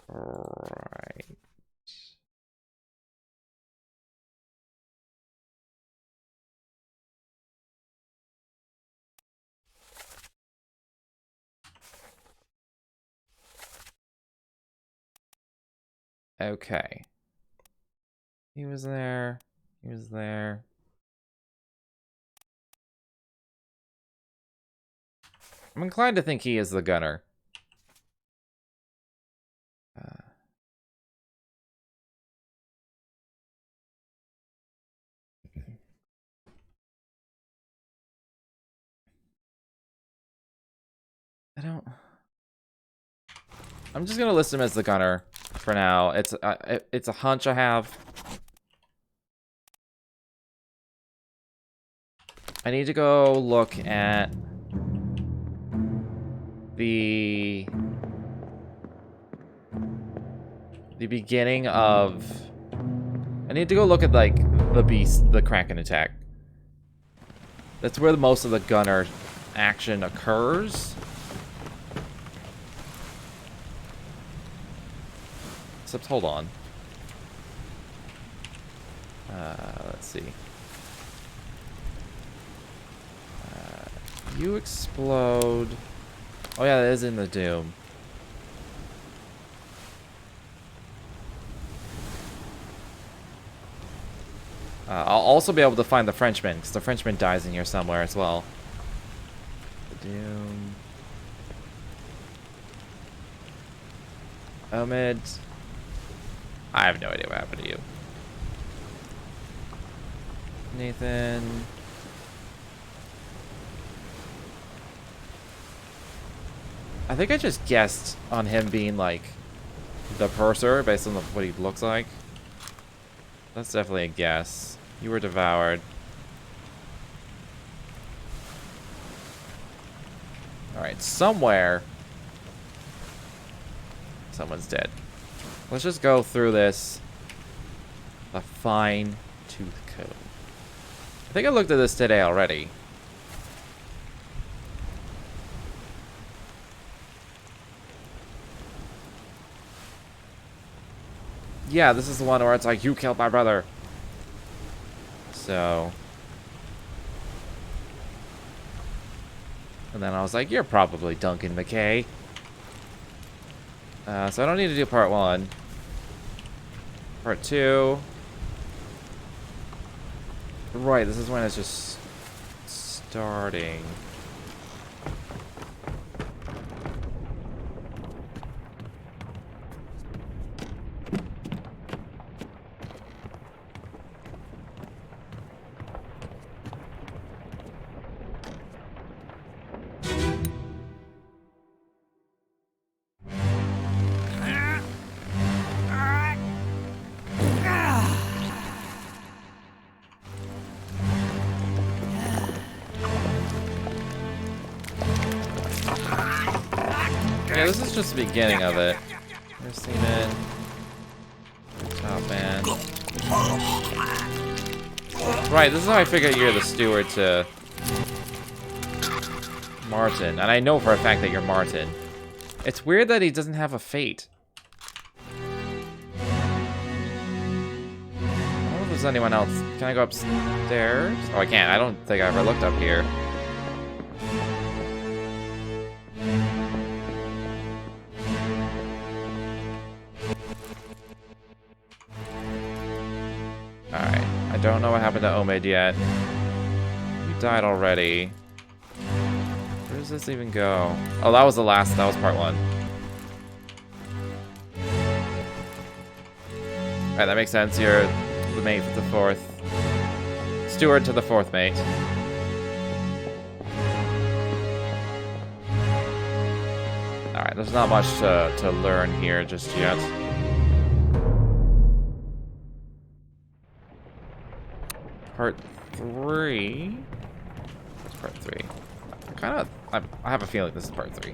Speaker 1: Right. Okay. He was there. He was there. I'm inclined to think he is the gunner. I don't... I'm just gonna list him as the gunner for now. It's a hunch I have. I need to go look at the beginning of... I need to go look at, like, the beast, the Kraken attack. That's where most of the gunner action occurs. Except, hold on. Let's see. You explode. Oh yeah, that is in the Doom. I'll also be able to find the Frenchman, because the Frenchman dies in here somewhere as well. The Doom. Omid. I have no idea what happened to you. Nathan. I think I just guessed on him being, like, the purser based on what he looks like. That's definitely a guess. You were devoured. Alright, somewhere someone's dead. Let's just go through this with a fine-tooth comb. I think I looked at this today already. Yeah, this is the one where it's like, you killed my brother. So. And then I was like, you're probably Duncan McKay. So I don't need to do part 1. Part 2. Right, this is when it's just starting. Yeah, this is just the beginning of it. There's Seaman. Top man. Right, this is how I figured you're the steward to Martin. And I know for a fact that you're Martin. It's weird that he doesn't have a fate. if there's anyone else. Can I go upstairs? Oh, I can't. I don't think I ever looked up here. Alright. I don't know what happened to Omid yet. He died already. Where does this even go? Oh, that was the last. That was part 1. Alright, that makes sense. You're the mate for the 4th. Steward to the 4th mate. Alright, there's not much to learn here just yet. Part 3? What's part 3? I have a feeling this is part 3.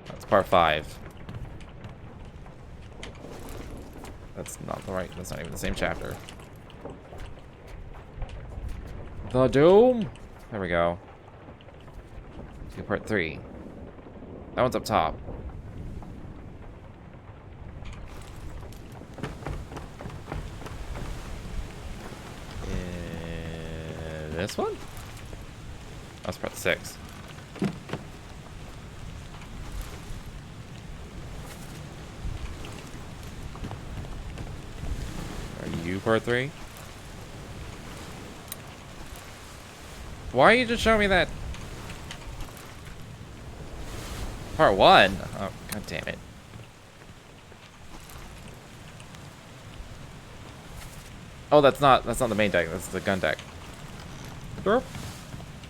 Speaker 1: That's part 5. That's not the right, that's not even the same chapter. The Doom! There we go. Let's do part 3. That one's up top. This one? That's part 6. Are you part 3? Why are you just showing me that? Part 1? Oh, god damn it. Oh, that's not the main deck, that's the gun deck. Derp.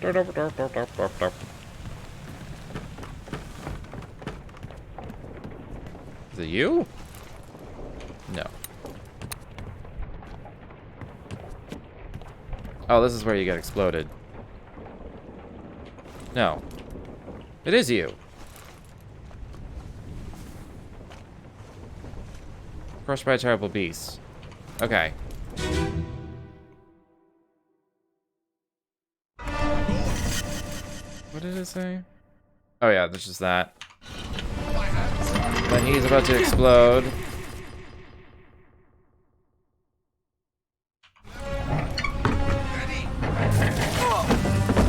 Speaker 1: Derp, derp, derp, derp, derp, derp, derp. Is it you? No. Oh, this is where you get exploded. No. It is you. Crushed by a terrible beast. Okay. What did it say? Oh yeah, that's just that. Then he's about to explode.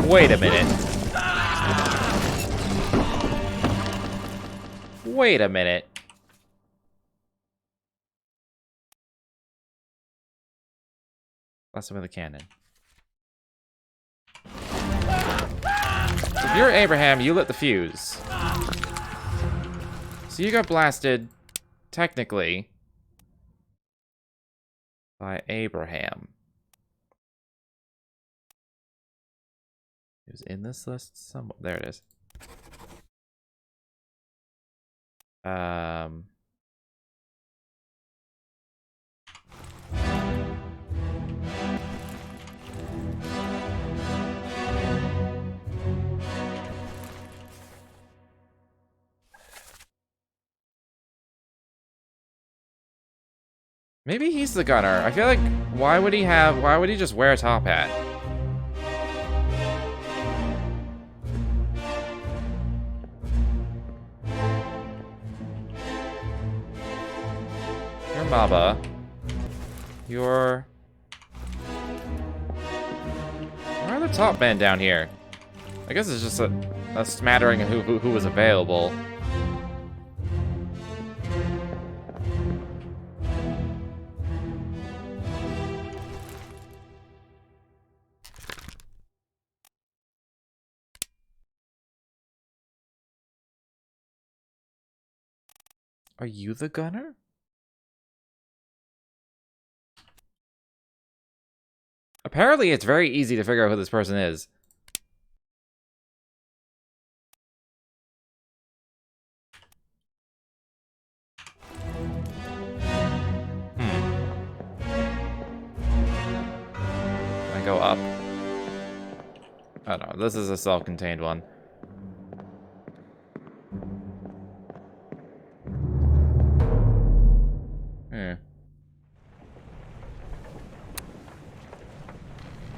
Speaker 1: Wait a minute. Wait a minute. Blast him with a cannon. If you're Abraham, you lit the fuse. So you got blasted, technically, by Abraham. It was in this list somewhere. There it is. Maybe he's the gunner. I feel like, why would he just wear a top hat? You're Maba. You're... Why are the top men down here? I guess it's just a smattering of who was available. Are you the gunner? Apparently, it's very easy to figure out who this person is. Can I go up? Oh no, this is a self-contained one.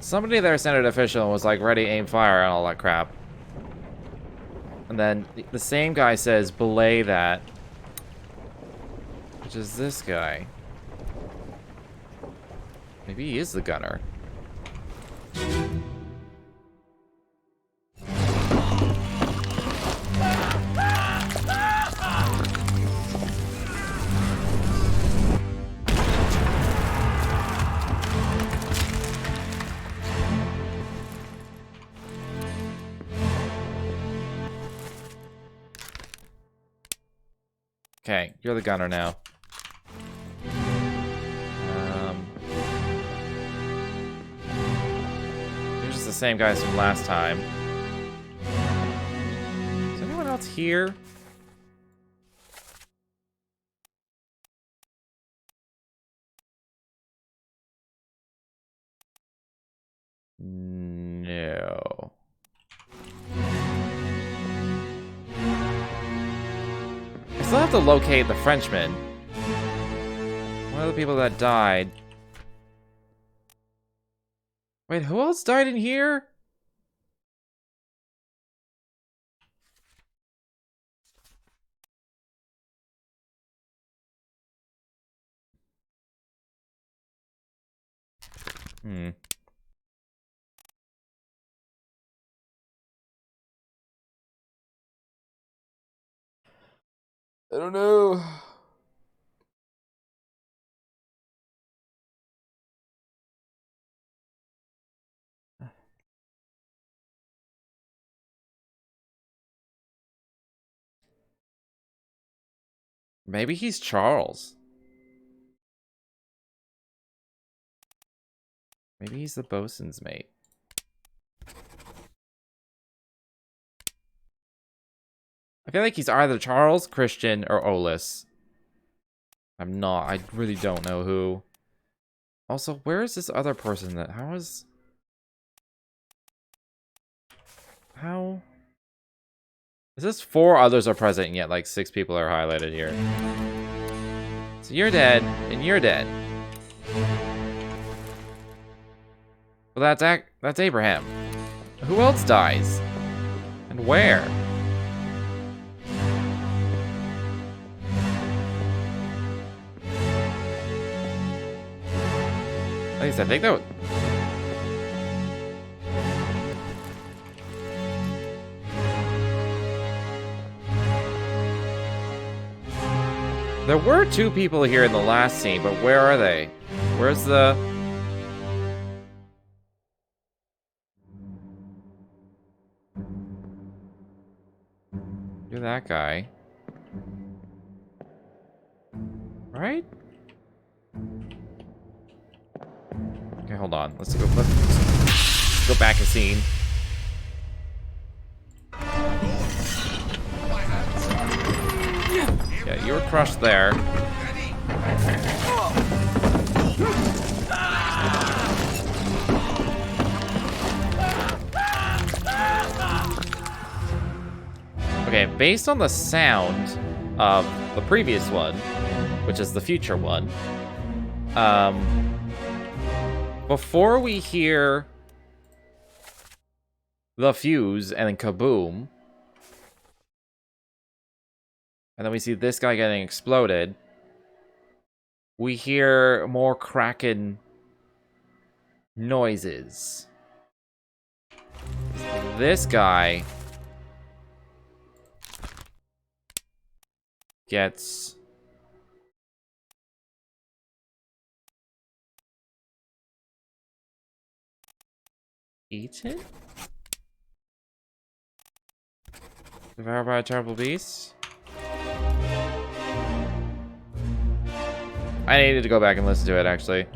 Speaker 1: Somebody there sent an official and was like, ready, aim, fire, and all that crap. And then the same guy says, belay that. Which is this guy. Maybe he is the gunner. Okay, you're the gunner now. You're just the same guys from last time. Is anyone else here? No. I still have to locate the Frenchman. One of the people that died. Wait, who else died in here? Hmm. I don't know. Maybe he's Charles. Maybe he's the bosun's mate. I feel like he's either Charles, Christian, or Olis. I'm not. I really don't know who. Also, where is this other person that... How... Is this 4 others are present and yet like 6 people are highlighted here? So you're dead, and you're dead. Well, that's Abraham. Who else dies? And where? At least I think that... There were 2 people here in the last scene, but where are they? Where's the... You're that guy. Right? Okay, hold on. Let's go back a scene. Yeah, you were crushed there. Okay, based on the sound of the previous one, which is the future one, before we hear the fuse and then kaboom, and then we see this guy getting exploded, we hear more Kraken noises. This guy gets eaten? Devoured by a terrible beast? I needed to go back and listen to it, actually.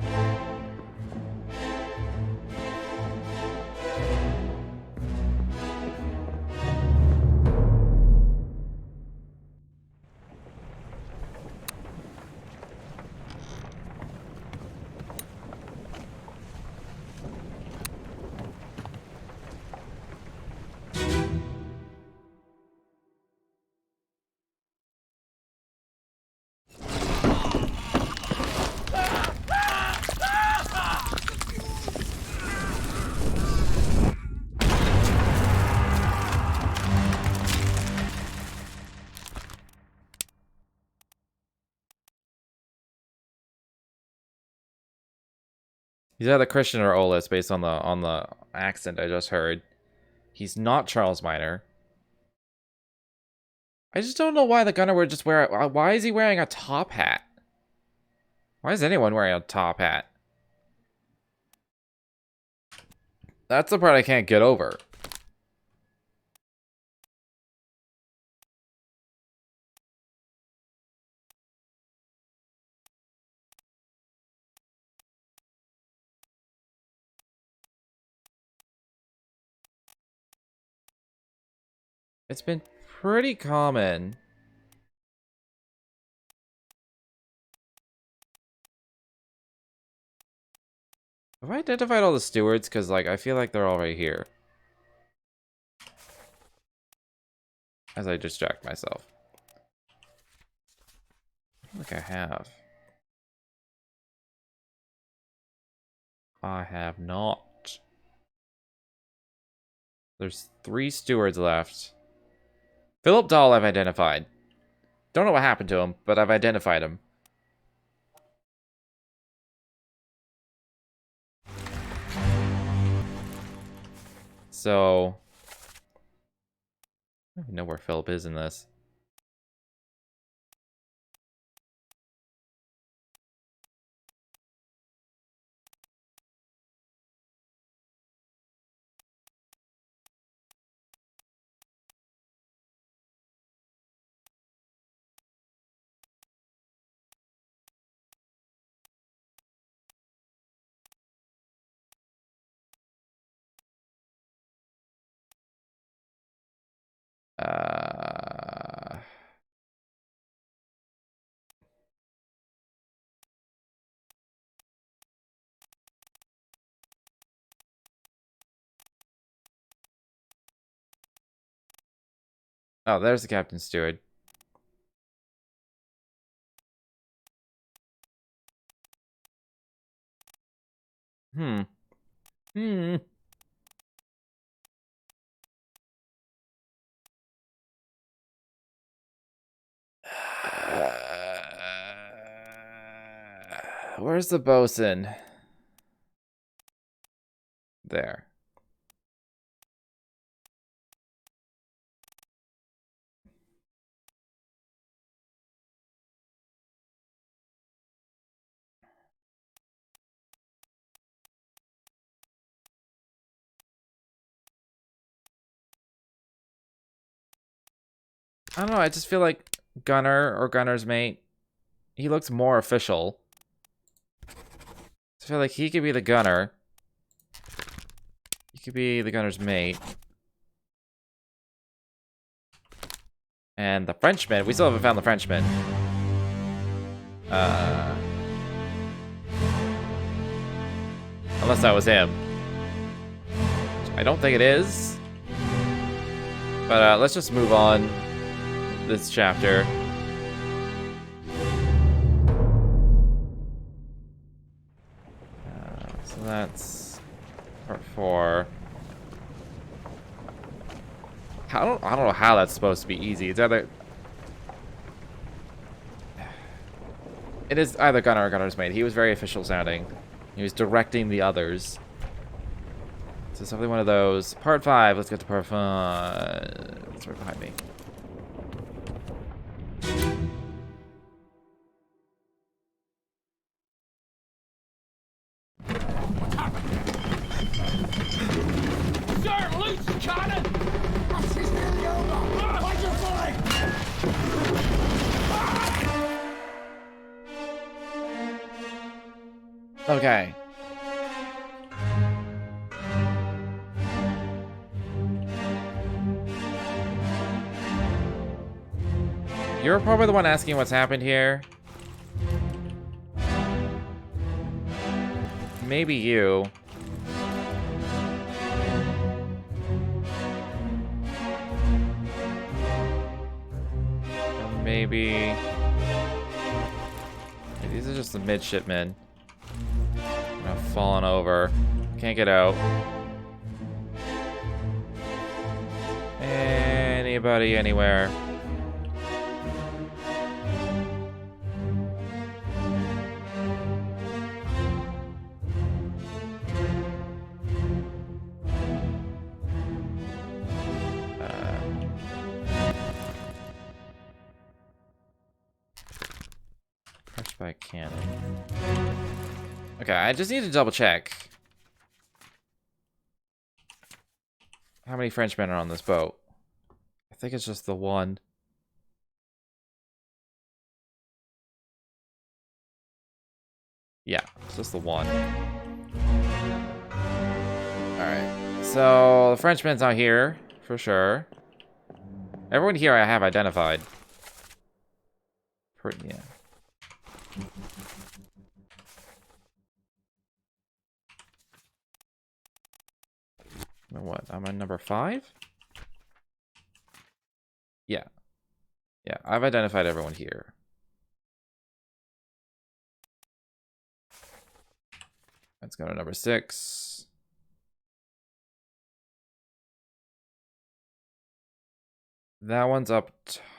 Speaker 1: He's either Christian or Ollis based on the accent I just heard. He's not Charles Minor. I just don't know why the gunner would just wear... Why is he wearing a top hat? Why is anyone wearing a top hat? That's the part I can't get over. It's been pretty common. Have I identified all the stewards? Because, like, I feel like they're all right here. As I distract myself. I don't think I have. I have not. There's 3 stewards left. Philip Dahl I've identified. Don't know what happened to him, but I've identified him. So... I don't even know where Philip is in this. Oh, there's the captain steward. Hmm. Where's the bosun? There. I don't know, I just feel like Gunner or Gunner's mate, he looks more official. I feel like he could be the Gunner. He could be the Gunner's mate. And the Frenchman, we still haven't found the Frenchman. Unless that was him. I don't think it is. But let's just move on this chapter. So that's part 4. I don't know how that's supposed to be easy. It's either... It is either Gunner or Gunner's mate. He was very official sounding. He was directing the others. So it's definitely one of those. Part 5. Let's get to part 5. It's right behind me.
Speaker 2: Sir, loose the cannon!
Speaker 3: She's nearly over! Watch your flank!
Speaker 1: Okay. You're probably the one asking what's happened here. Maybe you. Or maybe... These are just the midshipmen. I've fallen over. Can't get out. Anybody, anywhere. By cannon. Okay, I just need to double check. How many Frenchmen are on this boat? I think it's just the one. Yeah, it's just the one. Alright. So, the Frenchman's out here, for sure. Everyone here I have identified. Yeah. What? I'm on number 5? Yeah. Yeah, I've identified everyone here. Let's go to number 6. That one's up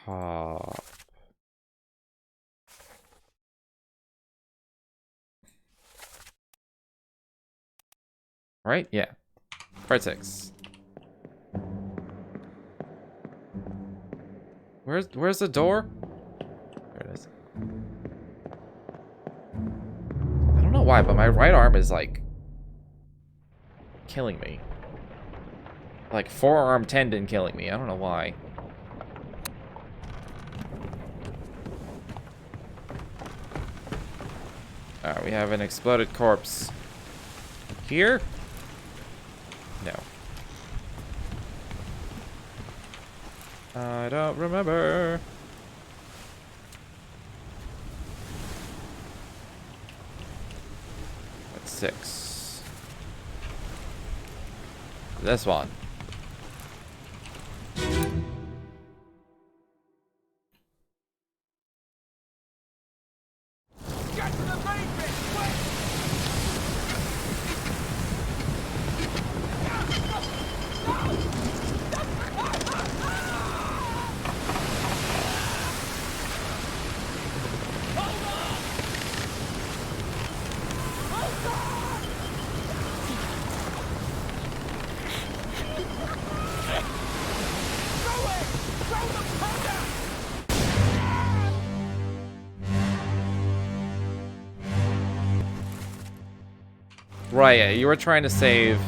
Speaker 1: top. Right? Yeah. Part 6. Where's the door? There it is. I don't know why, but my right arm is like killing me. Like forearm tendon killing me. I don't know why. Alright, we have an exploded corpse here. No. I don't remember. That's 6. This one.
Speaker 5: Get to the main bit, quick!
Speaker 1: Right, yeah, you were trying to save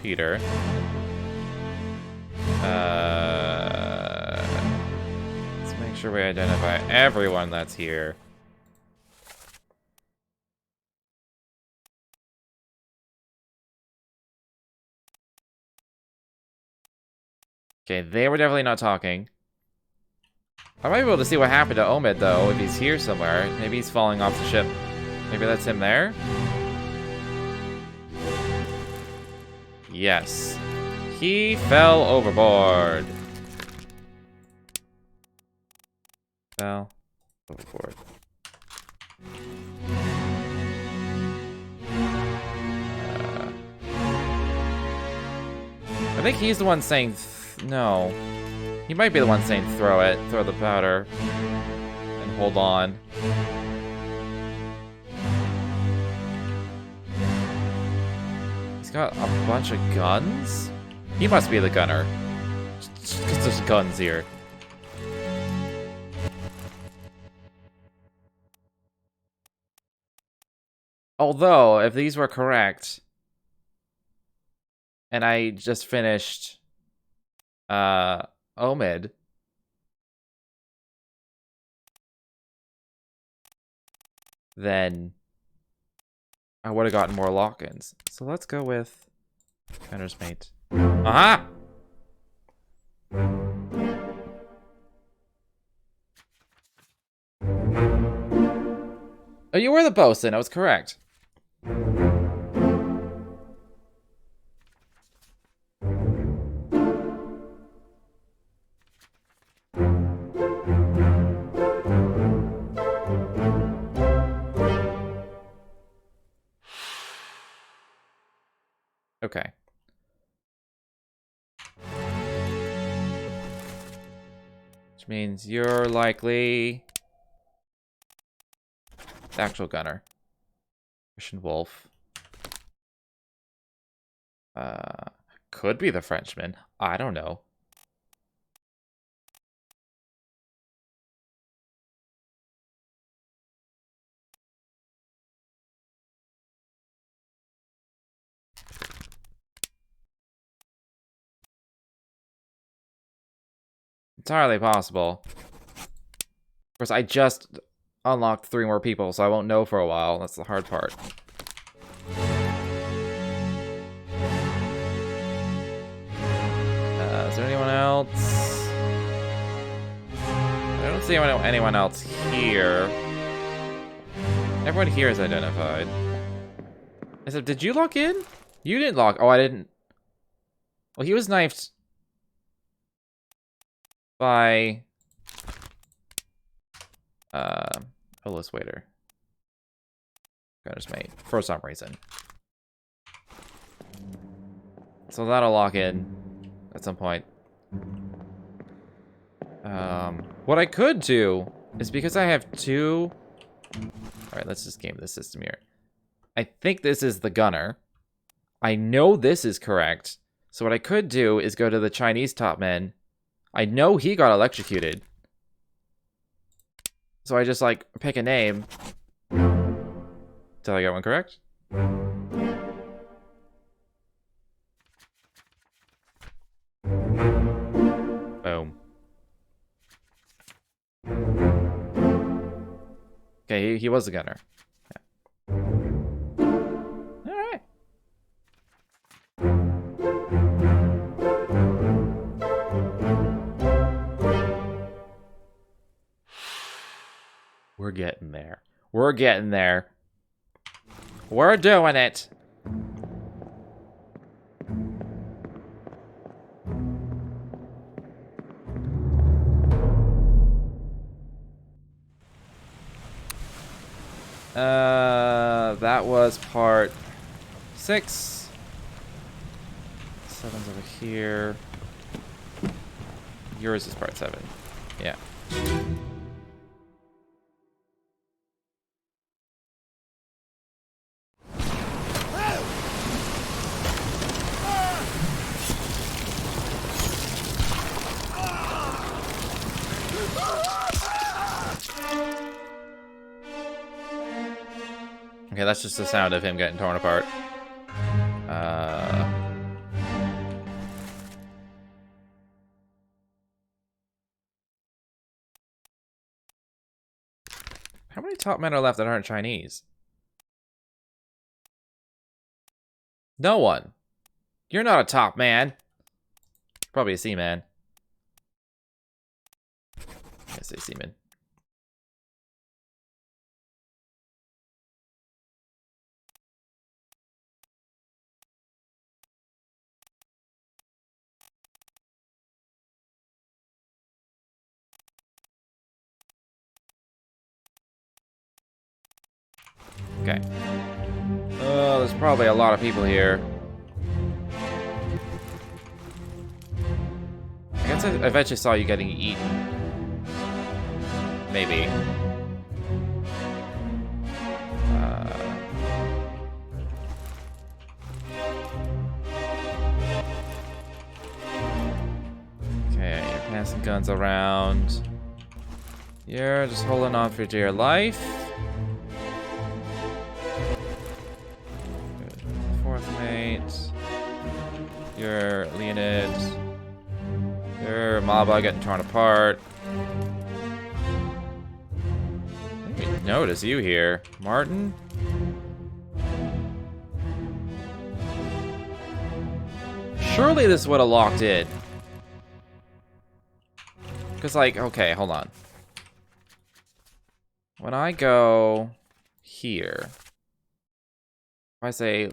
Speaker 1: Peter. Let's make sure we identify everyone that's here. Okay, they were definitely not talking. I might be able to see what happened to Omid, though, if he's here somewhere. Maybe he's falling off the ship. Maybe that's him there? Yes. He fell overboard. Fell overboard. I think he's the one saying... no. He might be the one saying throw it. Throw the powder. And hold on. He's got a bunch of guns? He must be the gunner. Just because there's guns here. Although, if these were correct... and I just finished... Omid. Then I would have gotten more lock-ins. So let's go with Gunner's Mate. Aha! Oh, you were the bosun. I was correct. Okay. Which means you're likely the actual gunner. Christian Wolf. Could be the Frenchman. I don't know. entirely possible. Of course, I just unlocked 3 more people, so I won't know for a while. That's the hard part. Is there anyone else? I don't see anyone else here. Everyone here is identified. I said, did you lock in? You didn't lock. Oh, I didn't. Well, he was knifed by Olis Waiter. Gunner's mate for some reason. So that'll lock in at some point. What I could do is, because I have 2. Alright, let's just game the system here. I think this is the gunner. I know this is correct. So what I could do is go to the Chinese top man. I know he got electrocuted. So I just, like, pick a name. Did I get one correct? Boom. Okay, he was the gunner. Yeah. Alright. We're getting there. We're getting there. We're doing it. That was part 6. 7's over here. Yours is part 7. Yeah. Okay, that's just the sound of him getting torn apart. How many top men are left that aren't Chinese? No one. You're not a top man. Probably a seaman. I say seaman. Okay. Oh, there's probably a lot of people here. I guess I eventually saw you getting eaten. Maybe. Okay, you're passing guns around. You're just holding on for dear life. You're Leonid. You're Maba getting torn apart. I didn't even notice you here. Martin? Surely this would have locked in. Because, like, okay, hold on. When I go here, if I say...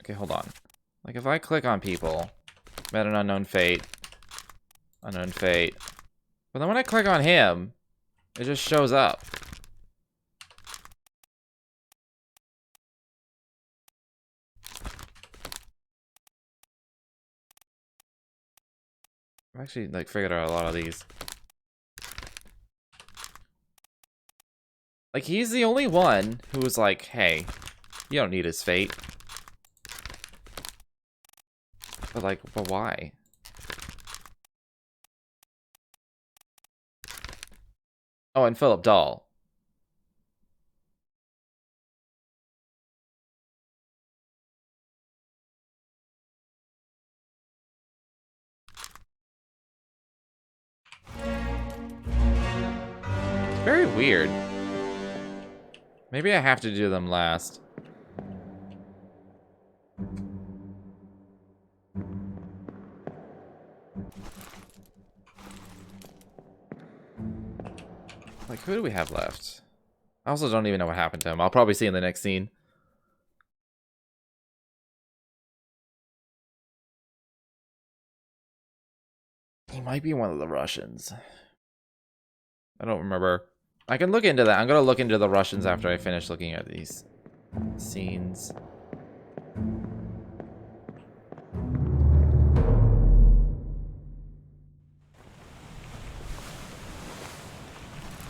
Speaker 1: Okay, hold on. Like, if I click on people, met an unknown fate, but then when I click on him, it just shows up. I've actually, like, figured out a lot of these. Like, he's the only one who was like, hey, you don't need his fate. But, like, but why? Oh, and Philip Dahl. Very weird. Maybe I have to do them last. Like, who do we have left? I also don't even know what happened to him. I'll probably see in the next scene. He might be one of the Russians. I don't remember. I can look into that. I'm gonna look into the Russians after I finish looking at these scenes.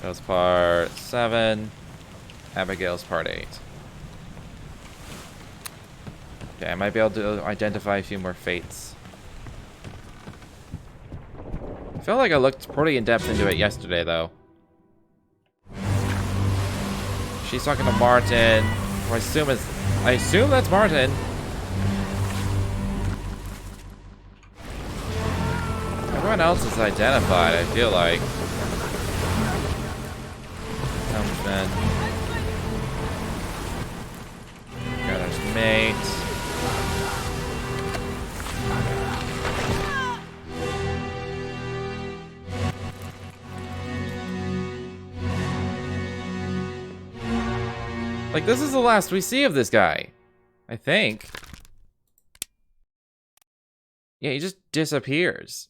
Speaker 1: That was part 7. Abigail's part 8. Okay, I might be able to identify a few more fates. I feel like I looked pretty in-depth into it yesterday, though. She's talking to Martin, who I assume that's Martin. Everyone else is identified, I feel like. Helmsman. Gunner's mate. Like, this is the last we see of this guy. I think. Yeah, he just disappears.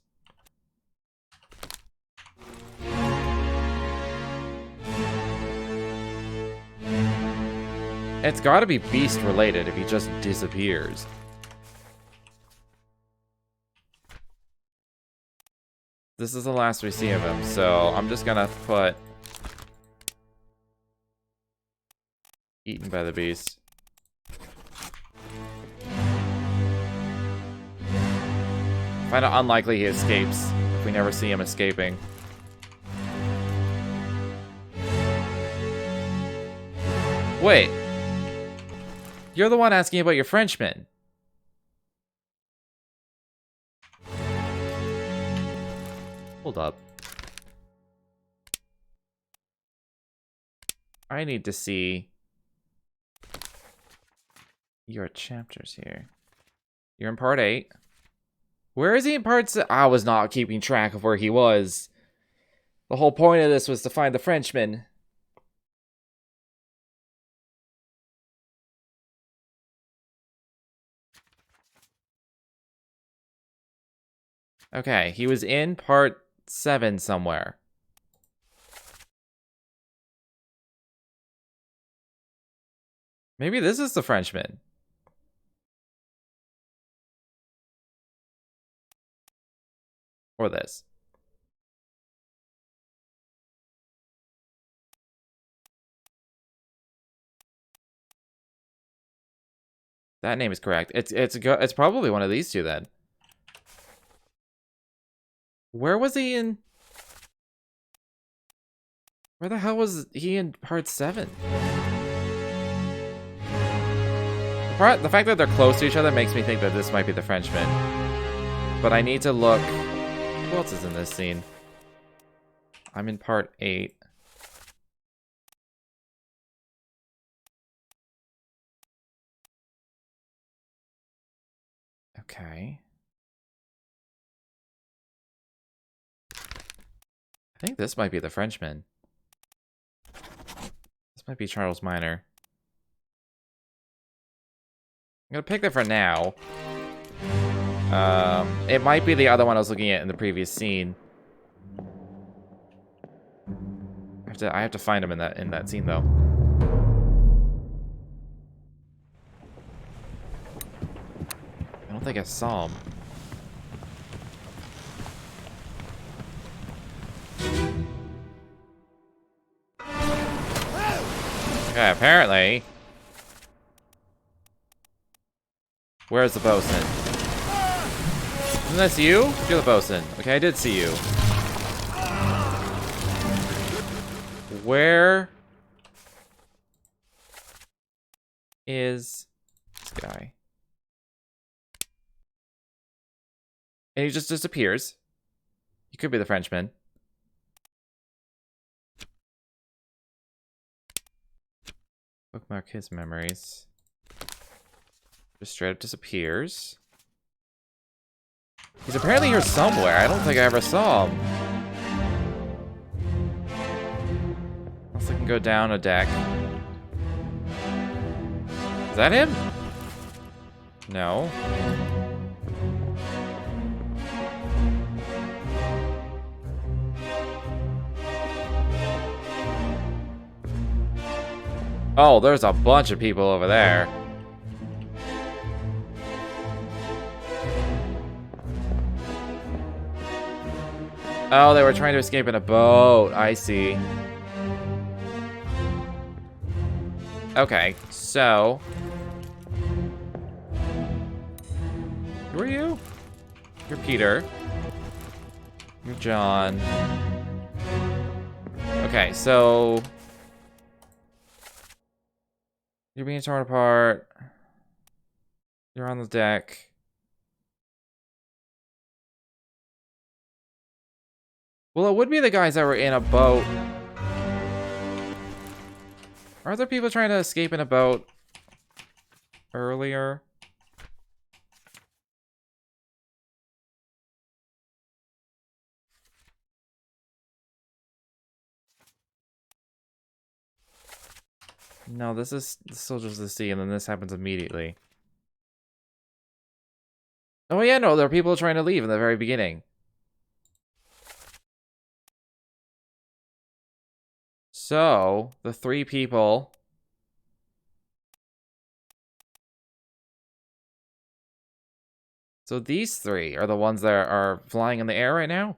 Speaker 1: It's gotta be Beast related if he just disappears. This is the last we see of him, so I'm just gonna put eaten by the beast. Find it unlikely he escapes if we never see him escaping. Wait. You're the one asking about your Frenchman. Hold up. I need to see your chapters here. You're in part 8. Where is he in part 6? I was not keeping track of where he was. The whole point of this was to find the Frenchman. Okay, he was in part 7 somewhere. Maybe this is the Frenchman. Or this. That name is correct. It's probably one of these two then. Where was he in? Where the hell was he in part 7? The fact that they're close to each other makes me think that this might be the Frenchman. But I need to look. Who else is in this scene? I'm in part 8. Okay. I think this might be the Frenchman. This might be Charles Minor. I'm gonna pick that for now. It might be the other one I was looking at in the previous scene. I have to find him in that scene though. I don't think I saw him. Okay, apparently. Where's the bosun? Isn't this you? You're the bosun. Okay, I did see you. Where is this guy? And he just disappears. He could be the Frenchman. Bookmark his memories. Just straight up disappears. He's apparently here somewhere. I don't think I ever saw him. Unless I can go down a deck. Is that him? No. Oh, there's a bunch of people over there. Oh, they were trying to escape in a boat. I see. Okay, so... Who are you? You're Peter. You're John. Okay, so... You're being torn apart. You're on the deck. Well, it would be the guys that were in a boat. Are there people trying to escape in a boat earlier? No, this is still just the sea, and then this happens immediately. Oh yeah, no, there are people trying to leave in the very beginning. So, the three people... So these three are the ones that are flying in the air right now?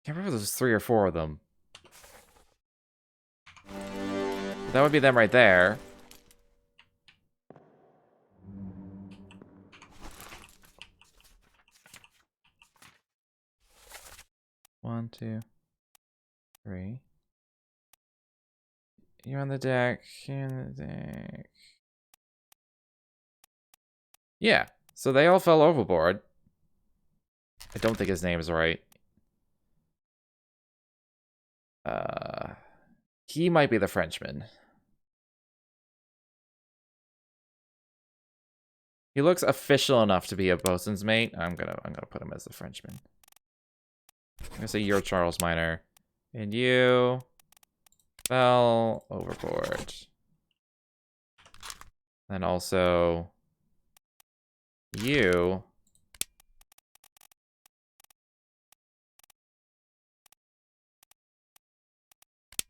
Speaker 1: Can't remember if there's 3 or 4 of them. That would be them right there. One, two, three. You're on the deck. You're on the deck. Yeah. So they all fell overboard. I don't think his name is right. He might be the Frenchman. He looks official enough to be a bosun's mate. I'm gonna put him as the Frenchman. I'm gonna say you're Charles Minor. And you fell overboard. And also you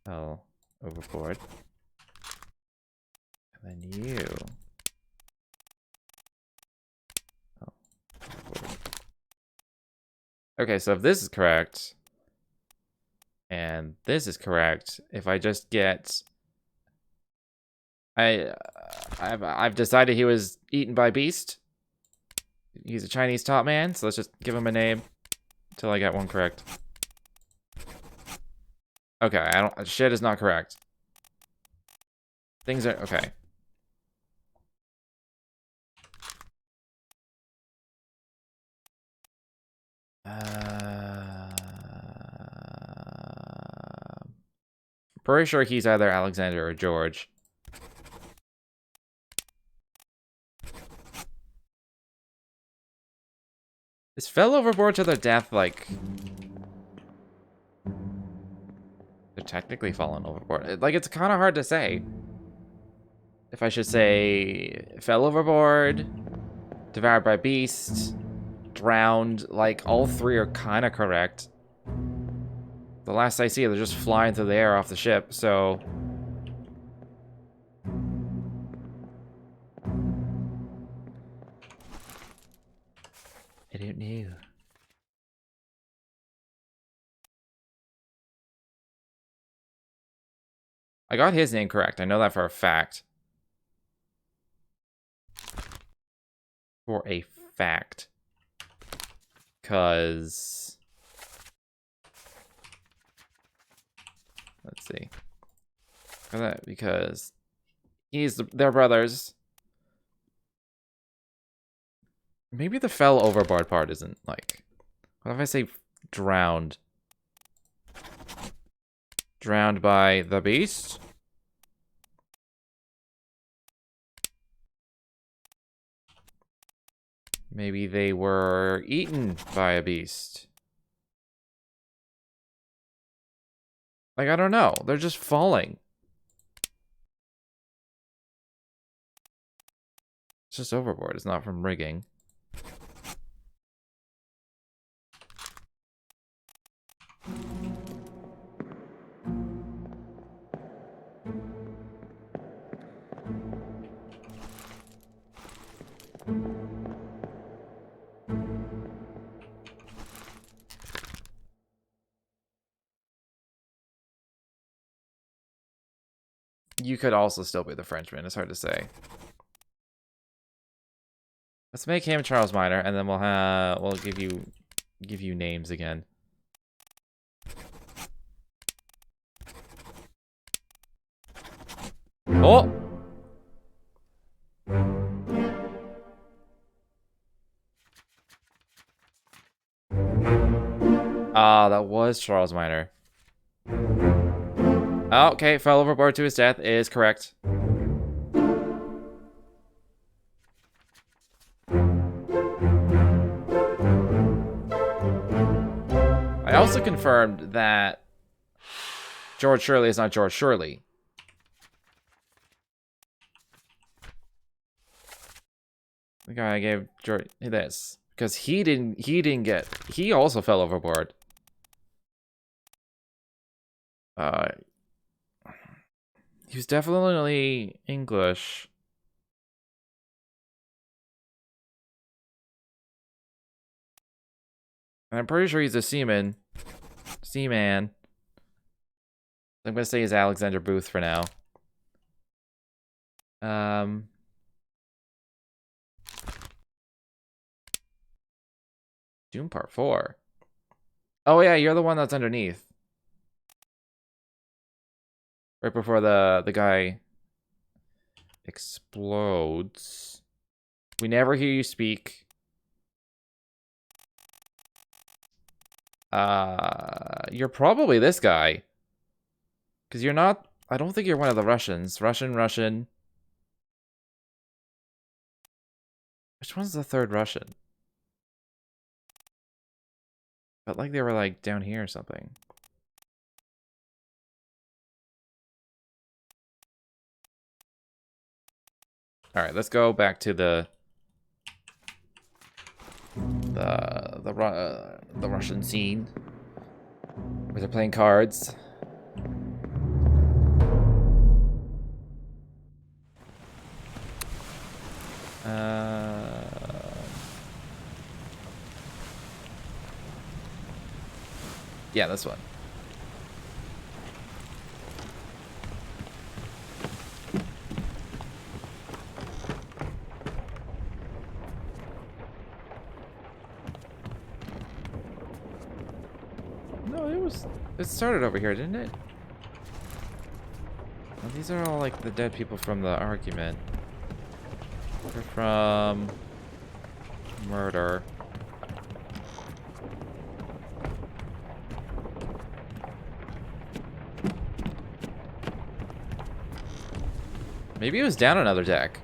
Speaker 1: fell overboard. And then you fell overboard. Okay, so if this is correct, and this is correct, if I just get... I've decided he was eaten by beast. He's a Chinese top man, so let's just give him a name until I get one correct. Okay, shit is not correct. Things are okay. Pretty sure he's either Alexander or George. Is fell overboard to their death, like... They're technically fallen overboard. Like, it's kind of hard to say. If I should say... Fell overboard, devoured by beast, drowned. Like, all three are kind of correct. The last I see, they're just flying through the air off the ship, so... I don't know. I got his name correct. I know that for a fact. For a fact. 'Cause... Let's see. Because they're brothers. Maybe the fell overboard part isn't like... What if I say drowned? Drowned by the beast? Maybe they were eaten by a beast. Like, I don't know. They're just falling. It's just overboard. It's not from rigging. You could also still be the Frenchman. It's hard to say. Let's make him Charles Minor, and then we'll give you names again. Oh! Ah, that was Charles Minor. Oh, okay, fell overboard to his death is correct. I also confirmed that George Shirley is not George Shirley. The guy I gave George this because he also fell overboard. He was definitely English. And I'm pretty sure he's a seaman. Seaman. I'm gonna say he's Alexander Booth for now. Doom Part 4. Oh yeah, you're the one that's underneath. Right before the guy explodes. We never hear you speak. You're probably this guy. Because you're not... I don't think you're one of the Russians. Russian. Which one's the third Russian? Felt like they were like down here or something. All right, let's go back to the Russian scene where they're playing cards. Yeah, this one. It started over here, didn't it? Well, these are all like the dead people from the argument. They're from murder. Maybe it was down another deck.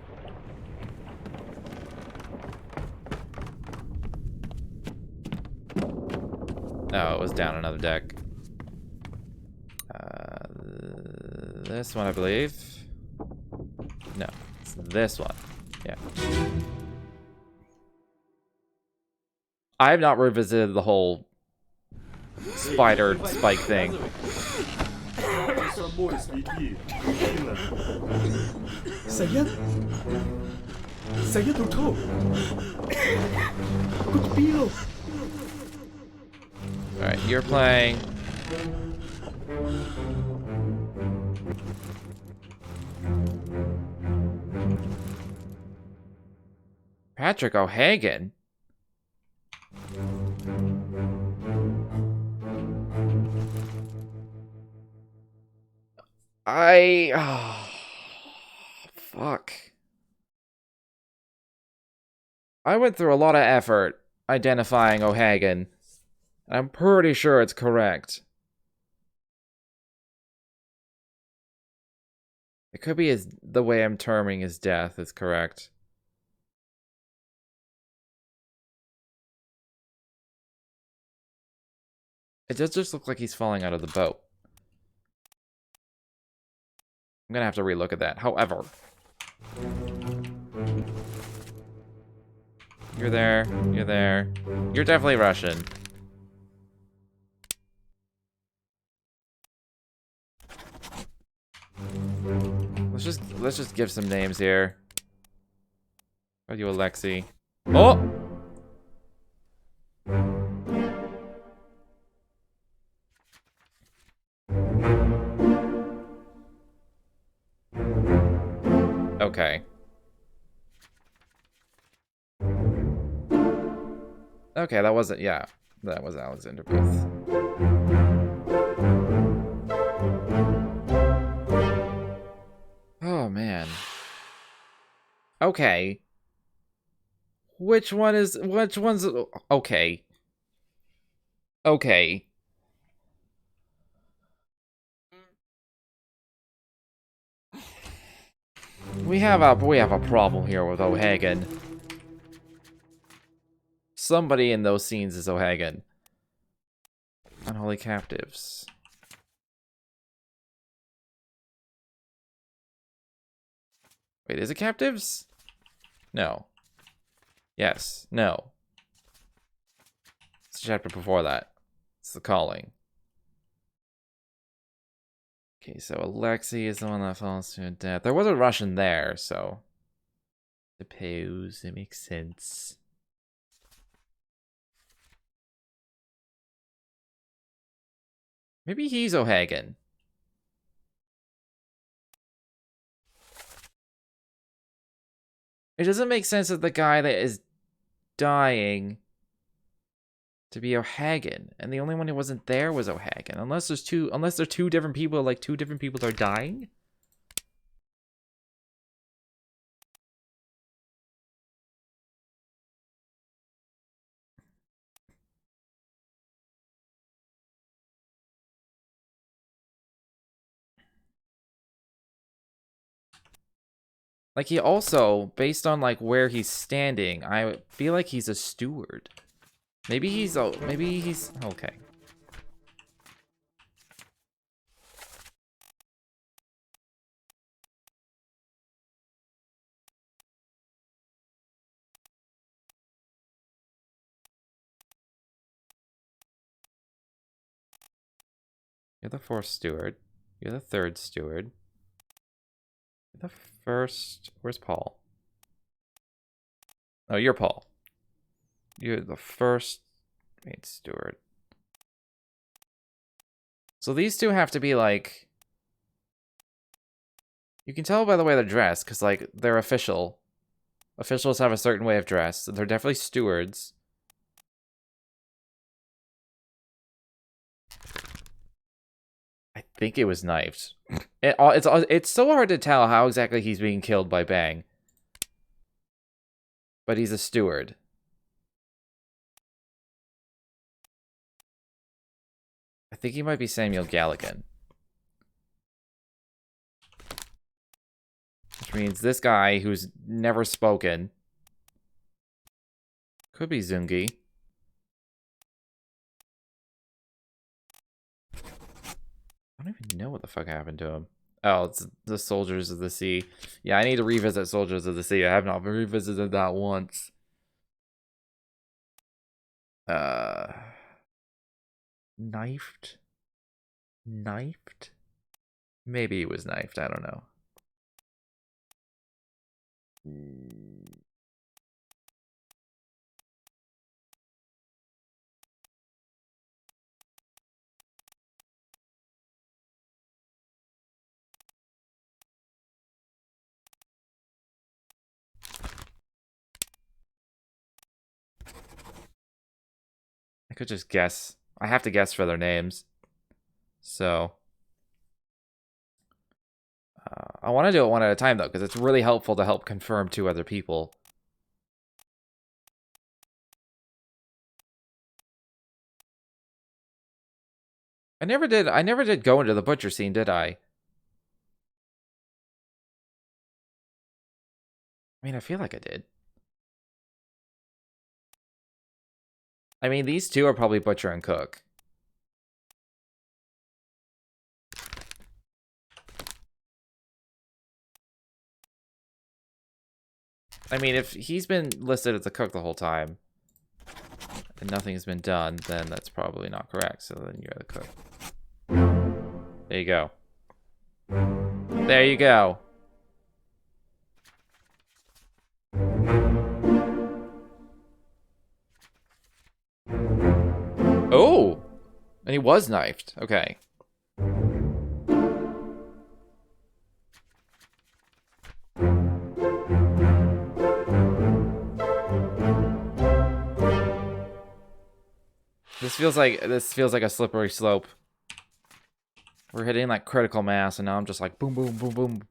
Speaker 1: No, it was down another deck. This one, I believe. No, it's this one. Yeah. I have not revisited the whole spider spike thing. Alright, you're playing. Patrick O'Hagan? Fuck. I went through a lot of effort identifying O'Hagan. I'm pretty sure it's correct. It could be the way I'm terming his death is correct. It does just look like he's falling out of the boat. I'm gonna have to relook at that. However, you're there. You're there. You're definitely Russian. Let's just give some names here. How are you, Alexei? Oh! Okay. Okay, that wasn't, yeah. That was Alexander Booth. Oh, man. Okay. Which one's, okay. Okay. We have a problem here with O'Hagan. Somebody in those scenes is O'Hagan. Unholy captives. Wait, is it captives? No. Yes. No. It's the chapter before that. It's the calling. Okay, so Alexei is the one that falls to death. There was a Russian there, so suppose it makes sense. Maybe he's O'Hagan. It doesn't make sense that the guy that is dying to be O'Hagan, and the only one who wasn't there was O'Hagan. Unless there's two different people, like two different people are dying. Like, he also, based on, like, where he's standing, I feel like he's a steward. Maybe he's, okay. You're the fourth steward. You're the third steward. You're the first, where's Paul? Oh, you're Paul. You're the first main steward. So these two have to be like... You can tell by the way they're dressed, because like they're official. Officials have a certain way of dress. So they're definitely stewards. I think it was knifed. It's so hard to tell how exactly he's being killed by Bang. But he's a steward. I think he might be Samuel Galligan. Which means this guy who's never spoken could be Zungi. I don't even know what the fuck happened to him. Oh, it's the Soldiers of the Sea. Yeah, I need to revisit Soldiers of the Sea. I have not revisited that once. Knifed? Knifed? Maybe he was knifed. I don't know. I could just guess. I have to guess for their names. So. I want to do it one at a time, though, because it's really helpful to help confirm 2 other people. I never did go into the butcher scene, did I? I mean, I feel like I did. I mean, these 2 are probably butcher and cook. I mean, if he's been listed as a cook the whole time, and nothing's been done, then that's probably not correct. So then you're the cook. There you go. There you go. Oh! And he was knifed. Okay. This feels like a slippery slope. We're hitting like critical mass, and now I'm just like boom, boom, boom, boom.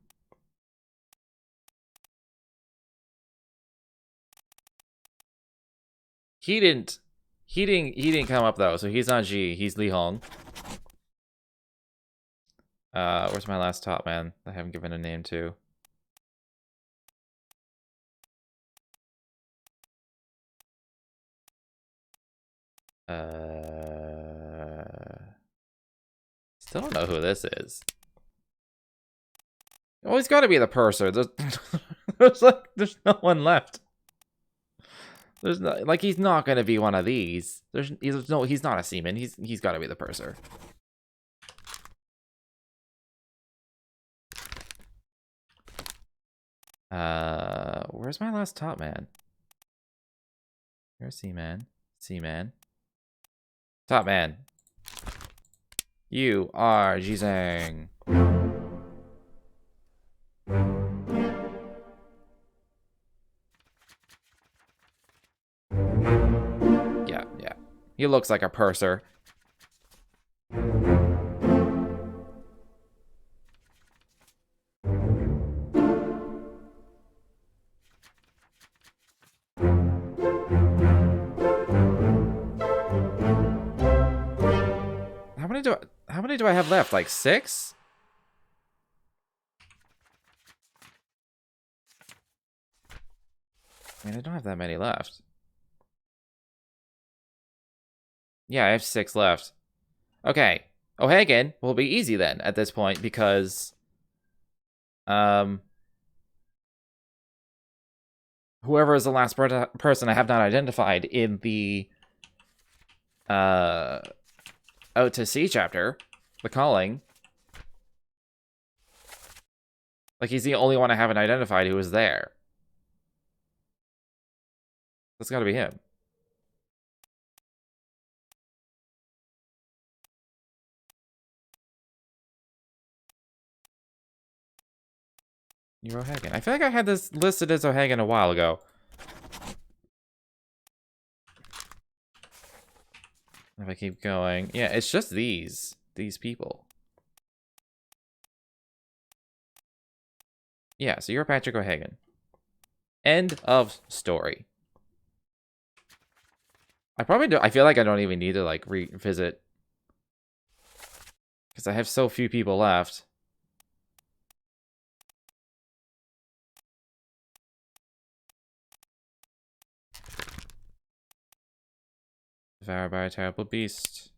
Speaker 1: He didn't come up though, so he's not G. He's Li Hong. Where's my last top man? I haven't given a name to. Still don't know who this is. Oh, he's got to be the purser. There's no one left. There's not, like, he's not gonna be one of these. He's not a seaman. He's got to be the purser. Where's my last top man? Here's Seaman. Seaman. Top man. You are Jizang. Yeah. He looks like a purser. How many do I have left? Like 6? I mean, I don't have that many left. Yeah, I have 6 left. Okay. O'Hagan will be easy then at this point because whoever is the last person I have not identified in the out to sea chapter, the calling. Like, he's the only one I haven't identified who was there. That's gotta be him. You're O'Hagan. I feel like I had this listed as O'Hagan a while ago. If I keep going. Yeah, it's just these people. Yeah, so you're Patrick O'Hagan. End of story. I probably do. I feel like I don't even need to like revisit because I have so few people left. Devoured by a terrible beast.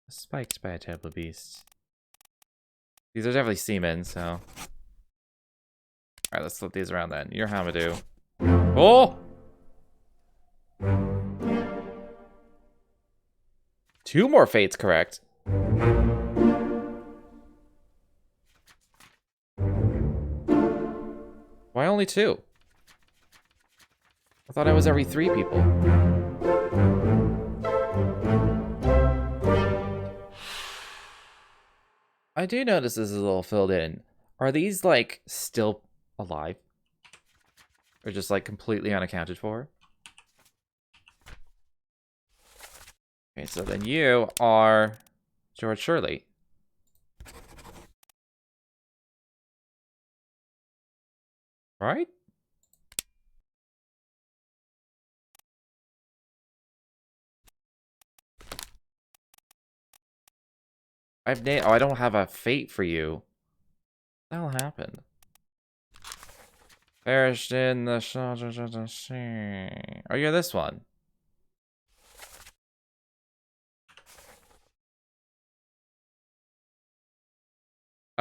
Speaker 1: Spiked by a terrible beast. These are definitely seamen, so. Alright, let's flip these around then. You're Hamadou. Oh! 2 more fates correct. Why only 2? I thought I was every 3 people. I do notice this is a little filled in. Are these, like, still alive? Or just, like, completely unaccounted for? Okay, so then you are George Shirley. Right? I don't have a fate for you. What the hell happened? Perished in the shelters of the sea. Oh, you're this one.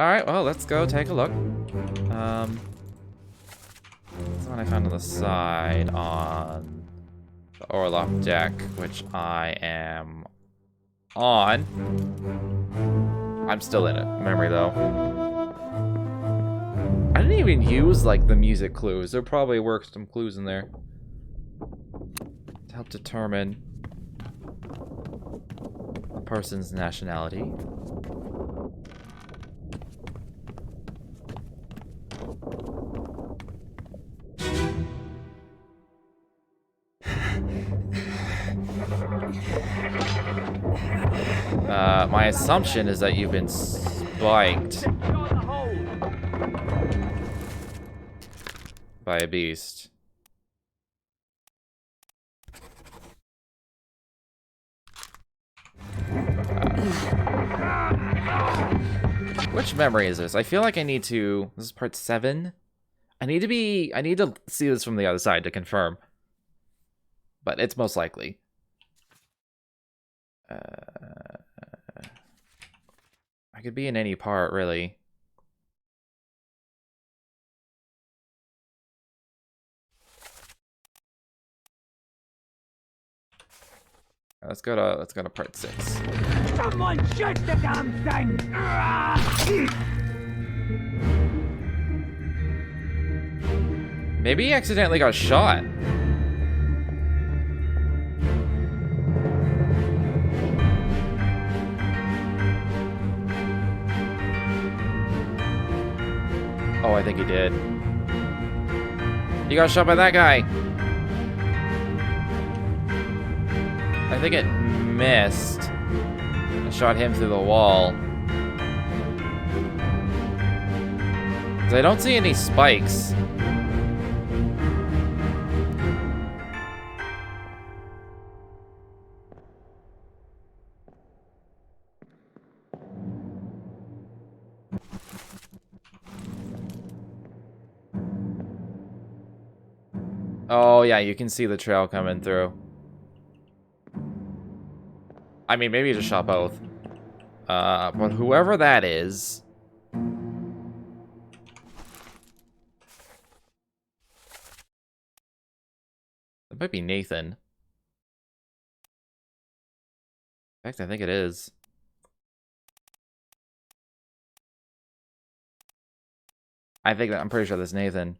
Speaker 1: Alright, well, let's go take a look. That's the one I found on the side on the Orloff deck, which I am on. I'm still in it. Memory, though. I didn't even use, like, the music clues. There probably were some clues in there to help determine a person's nationality. My assumption is that you've been spiked by a beast. Which memory is this? I feel like I need to... This is part 7? I need to see this from the other side to confirm. But it's most likely. I could be in any part, really. Let's go to part 6.
Speaker 5: Someone shoot the damn thing!
Speaker 1: Maybe he accidentally got shot. Oh, I think he did. He got shot by that guy. I think it missed. I shot him through the wall. 'Cause I don't see any spikes. Oh, yeah, you can see the trail coming through. I mean, maybe you just shot both. But whoever that is... It might be Nathan. In fact, I think it is. I'm pretty sure that's Nathan.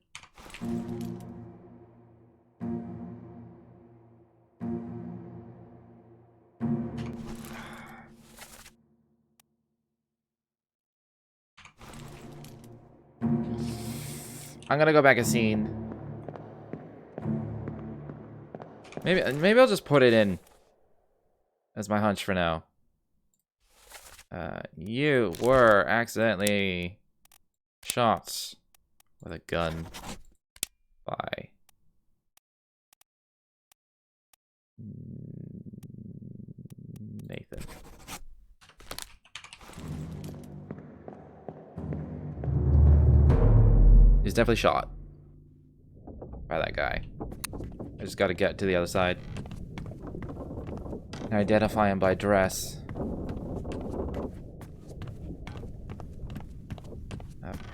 Speaker 1: I'm gonna go back a scene. Maybe I'll just put it in as my hunch for now. You were accidentally shot with a gun by Nathan. He's definitely shot by that guy. I just gotta get to the other side and identify him by dress.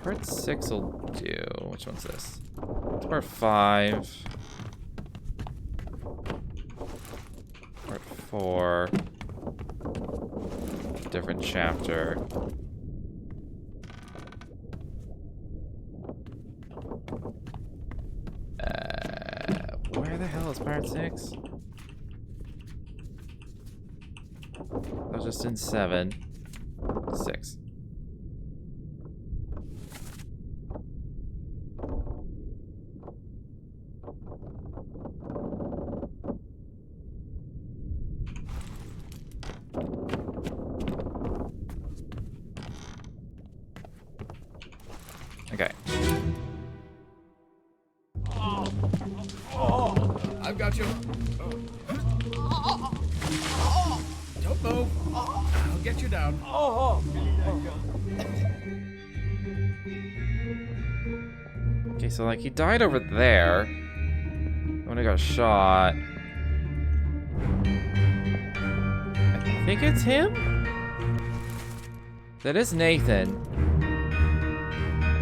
Speaker 1: Part 6 will do. Which one's this? It's part 5. Part 4. Different chapter. Where the hell is part 6? I was just in 7. 6. Okay.
Speaker 4: I've got you. Don't move. I'll get you down.
Speaker 1: Okay, so like he died over there. When I got shot. I think it's him? That is Nathan.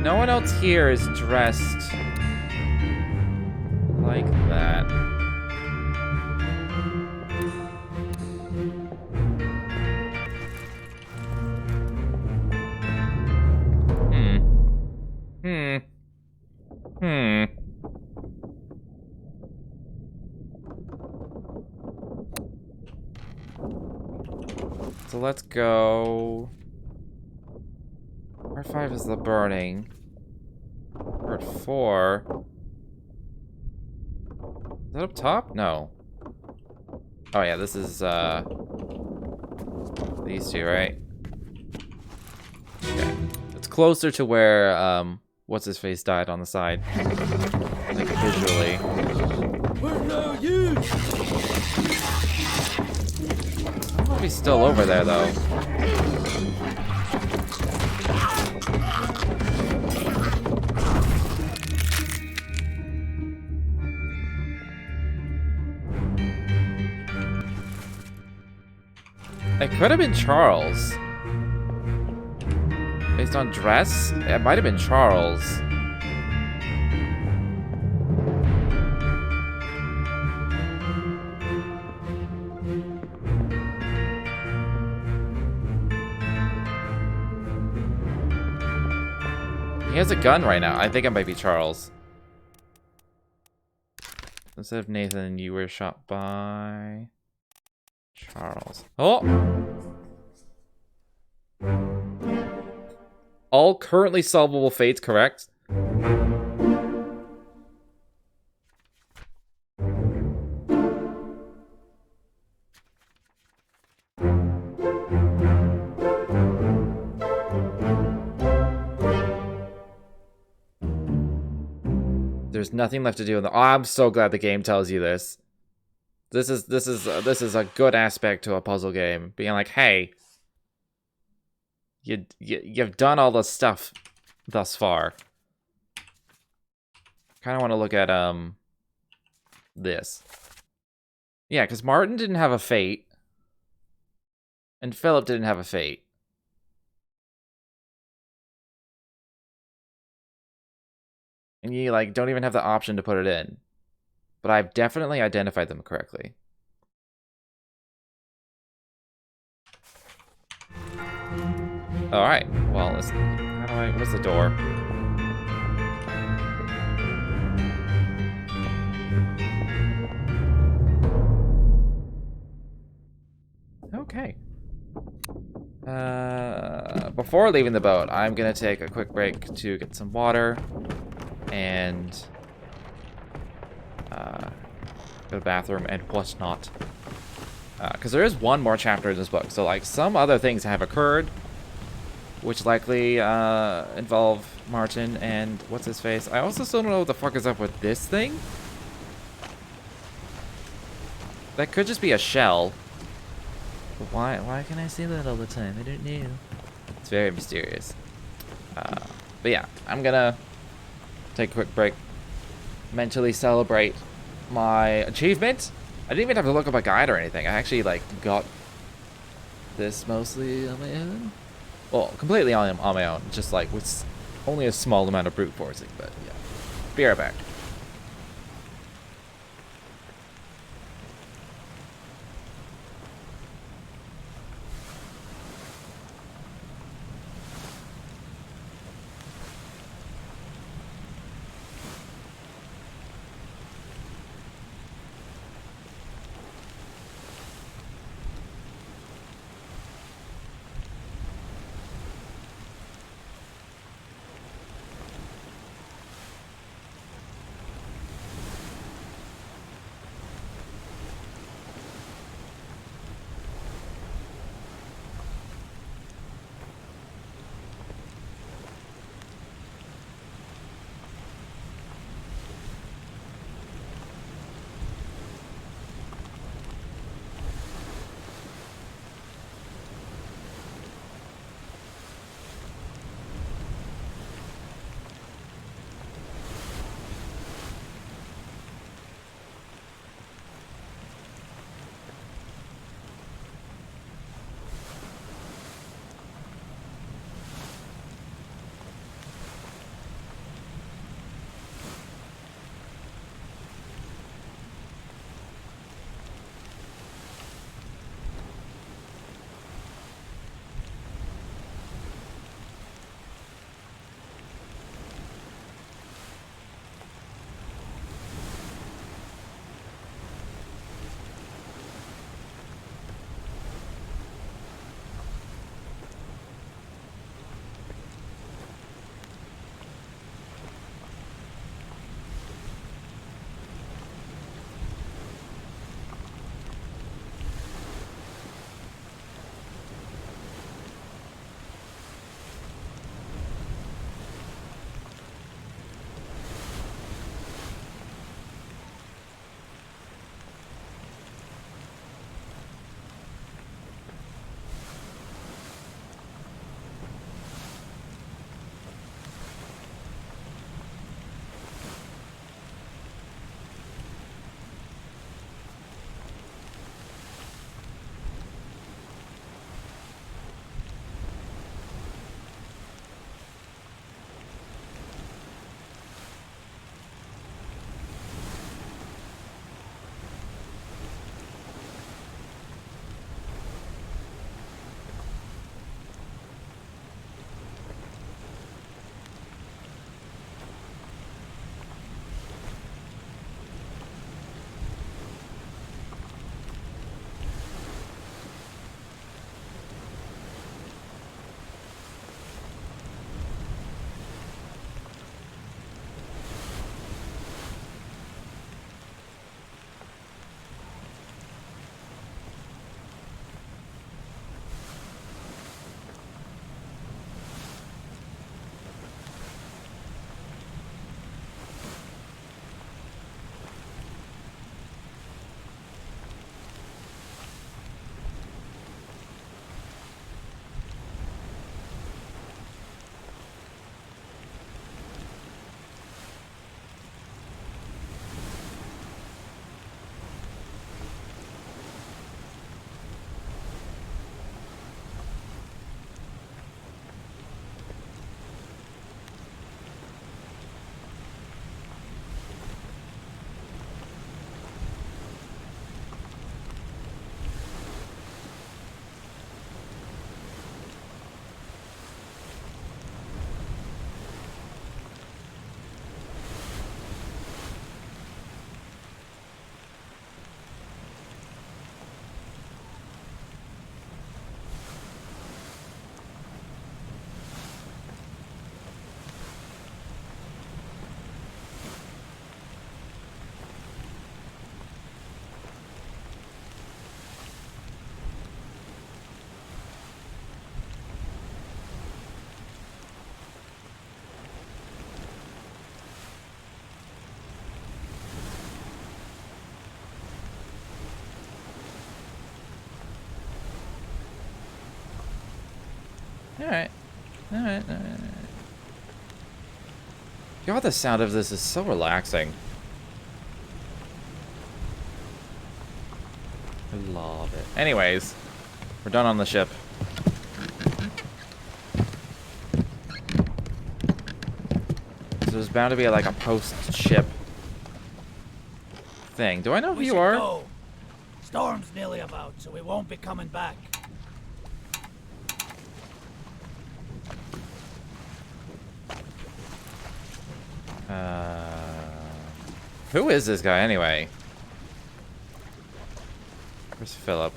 Speaker 1: No one else here is dressed like that. So let's go. Part 5 is the burning. Part 4. Is that up top? No. Oh yeah, this is these two, right? Okay. It's closer to where what's his face died on the side. Like visually.
Speaker 5: We're no use.
Speaker 1: I don't know if he's still over there though. It could have been Charles. Based on dress, it might have been Charles. He has a gun right now. I think it might be Charles. Instead of Nathan, you were shot by Charles. Oh! All currently solvable fates, correct? There's nothing left to do in the. Oh, I'm so glad the game tells you this. This is a good aspect to a puzzle game. Being like, hey, you've done all the stuff thus far. Kind of want to look at this. Yeah, because Martin didn't have a fate, and Philip didn't have a fate. And you like don't even have the option to put it in. But I've definitely identified them correctly. Alright, well, let's... How do I... Where's the door? Okay. Before leaving the boat, I'm gonna take a quick break to get some water. And... go to the bathroom and whatnot. Because there is one more chapter in this book. So, like, some other things have occurred. Which likely involve Martin and what's-his-face. I also still don't know what the fuck is up with this thing. That could just be a shell. But why can I say that all the time? I don't know. It's very mysterious. But yeah, I'm gonna take a quick break. Mentally celebrate my achievement. I didn't even have to look up a guide or anything. I actually, like, got this mostly on my own. Well, completely on my own. Just, like, with only a small amount of brute forcing. But, yeah. Be right back. Alright. Alright. God, the sound of this is so relaxing. I love it. Anyways, we're done on the ship. So there's bound to be like a post-ship thing. Do I know who
Speaker 7: We
Speaker 1: you
Speaker 7: should
Speaker 1: are?
Speaker 7: go. Storm's nearly about, so we won't be coming back.
Speaker 1: Who is this guy anyway? Where's Philip?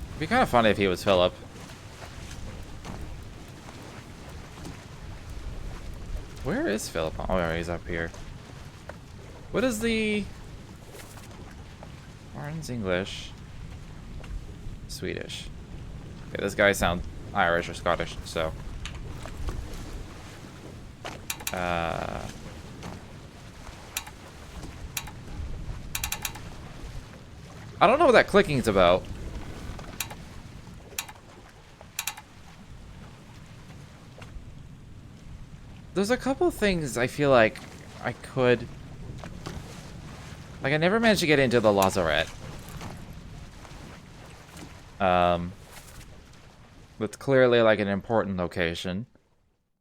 Speaker 1: It'd be kind of funny if he was Philip. Where is Philip? Oh, yeah, he's up here. What is the... Martin's English. Swedish. Okay, this guy sounds Irish or Scottish, so... I don't know what that clicking is about. There's a couple things I feel like I could... Like, I never managed to get into the Lazarette. That's clearly, like, an important location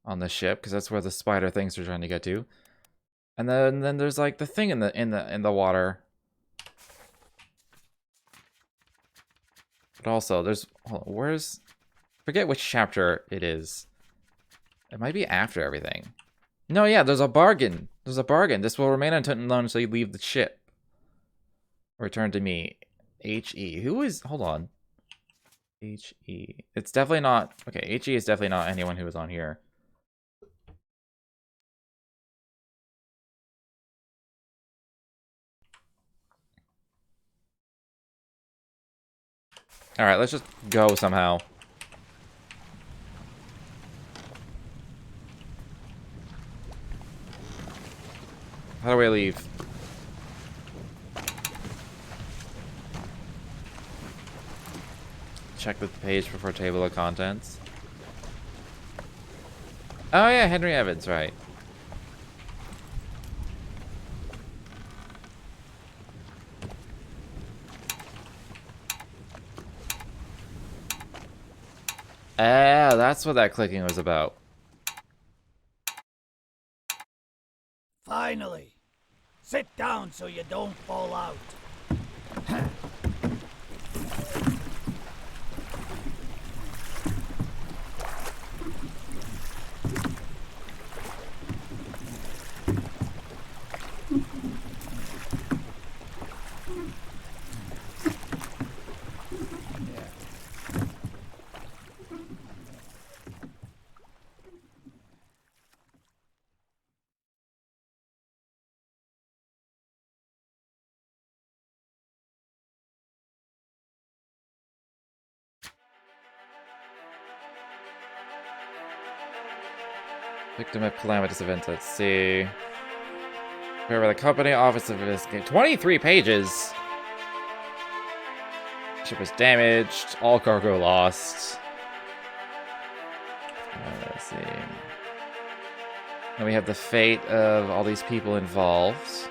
Speaker 1: on the ship, because that's where the spider things are trying to get to. And then there's, like, the thing in the water. But also, there's... Hold on, where's... Forget which chapter it is. It might be after everything. No, yeah, there's a bargain. There's a bargain. This will remain unknown until you leave the ship. Return to me. H.E. Who is... Hold on. H.E. It's definitely not... Okay, H.E. is definitely not anyone who was on here. Alright, let's just go somehow. How do I leave? Check the page before table of contents. Oh yeah, Henry Evans, right. Ah, that's what that clicking was about.
Speaker 7: Finally. Sit down so you don't fall out.
Speaker 1: Victim of calamitous events, let's see. Where the company office of investigation. 23 pages! Ship was damaged, all cargo lost. Let's see. And we have the fate of all these people involved.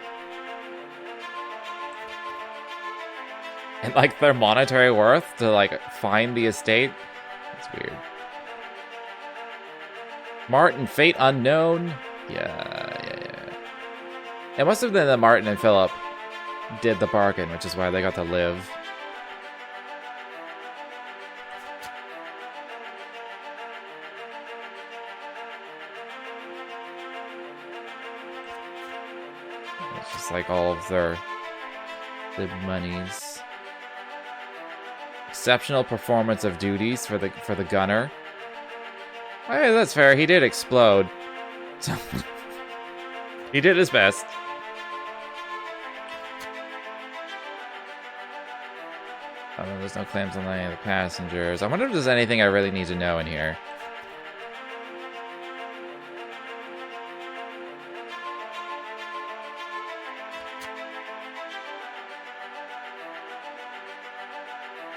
Speaker 1: And like their monetary worth to like find the estate. That's weird. Martin, fate unknown. Yeah. It must have been that Martin and Philip did the bargain, which is why they got to live. It's just like all of their monies. Exceptional performance of duties for the gunner. Hey, that's fair. He did explode. So he did his best. There's no claims on any of the passengers. I wonder if there's anything I really need to know in here.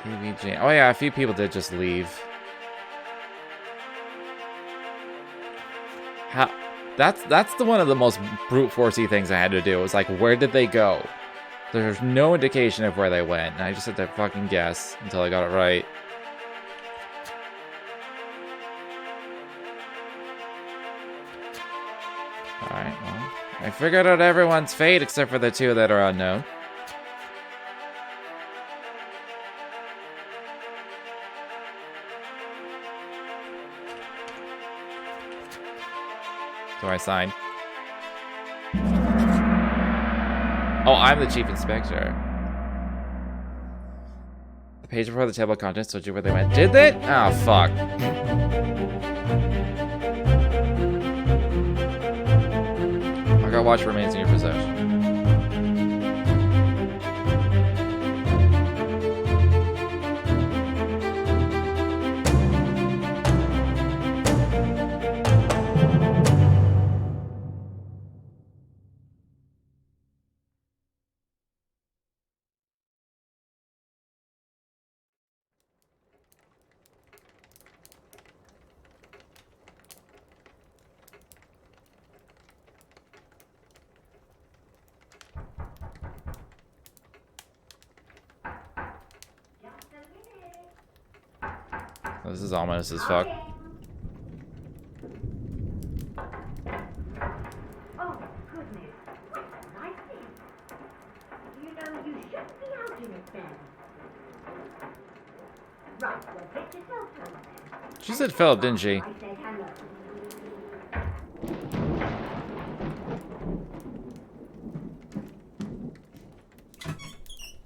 Speaker 1: PVG. Oh yeah, a few people did just leave. How? That's the one of the most brute forcey things I had to do. It was like, where did they go? There's no indication of where they went, and I just had to fucking guess until I got it right. Alright, well, I figured out everyone's fate except for the two that are unknown. Do I sign? Oh, I'm the chief inspector. The page before the table of contents told you where they went. Did they? Oh, fuck. Our watch remains in your possession. This is ominous as fuck.
Speaker 8: Oh, goodness. What a nice thing. You know, you shouldn't be out in it then. Right, well, get yourself over then.
Speaker 1: She said Philip, didn't she?
Speaker 8: I said hello.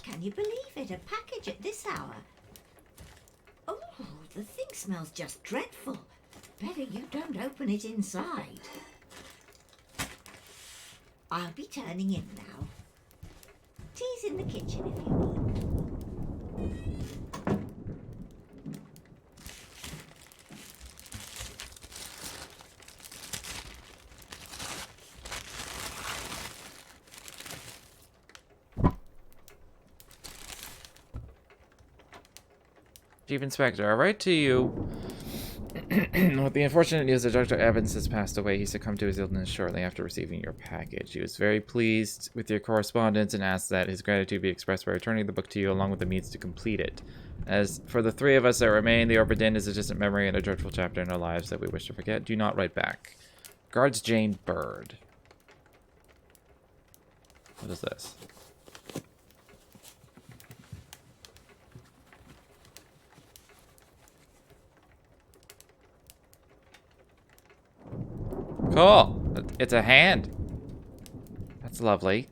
Speaker 9: Can you believe it? A package at this hour? Oh, the thing smells just dreadful. Better you don't open it inside. I'll be turning in now. Tea's in the kitchen if you need.
Speaker 1: Chief Inspector, I write to you with the unfortunate news that Dr. Evans has passed away. He succumbed to his illness shortly after receiving your package. He was very pleased with your correspondence and asked that his gratitude be expressed by returning the book to you along with the means to complete it. As for the three of us that remain, the Obra Dinn is a distant memory and a dreadful chapter in our lives that we wish to forget. Do not write back. Guards Jane Bird. What is this? Cool. It's a hand. That's lovely.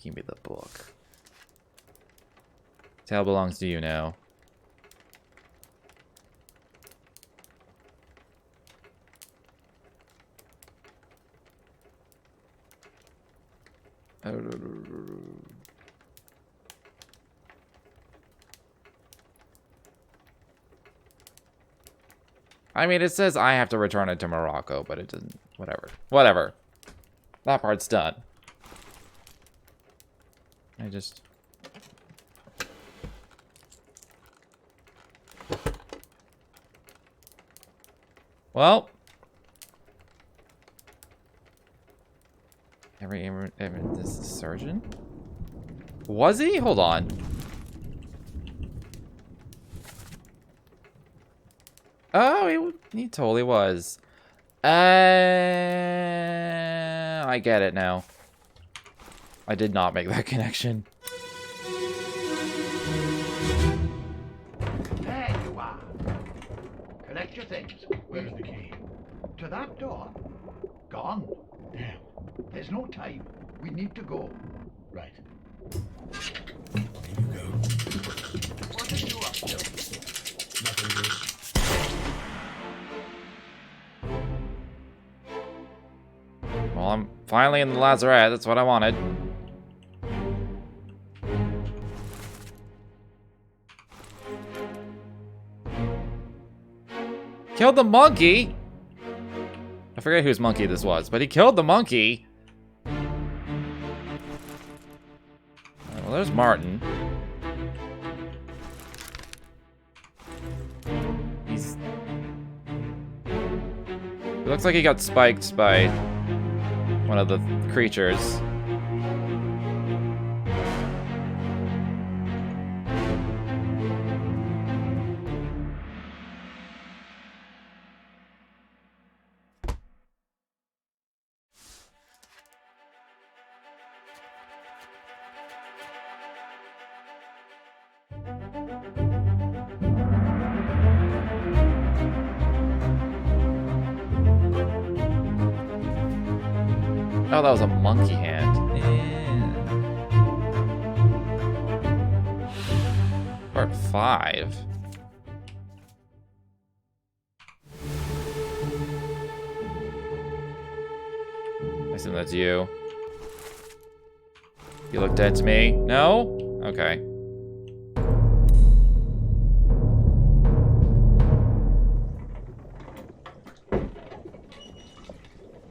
Speaker 1: Give me the book. Tale belongs to you now. I mean, it says I have to return it to Morocco, but it doesn't. Whatever. Whatever. That part's done. I just... Well. This is surgeon? Was he? Hold on. Oh, he totally was. I get it now. I did not make that connection.
Speaker 10: There you are. Collect your things.
Speaker 3: Where's the key?
Speaker 10: To that door. Gone.
Speaker 3: Damn.
Speaker 10: There's no time. We need to go.
Speaker 3: Right. Here you go.
Speaker 10: What are you up to?
Speaker 3: Nothing good.
Speaker 1: Well, I'm finally in the lazarette. That's what I wanted. Killed the monkey? I forget whose monkey this was, but he killed the monkey. Well, there's Martin. looks like he got spiked by one of the creatures. Oh, that was a monkey hand. Yeah. Part 5. I assume that's you. You look dead to me? No? Okay.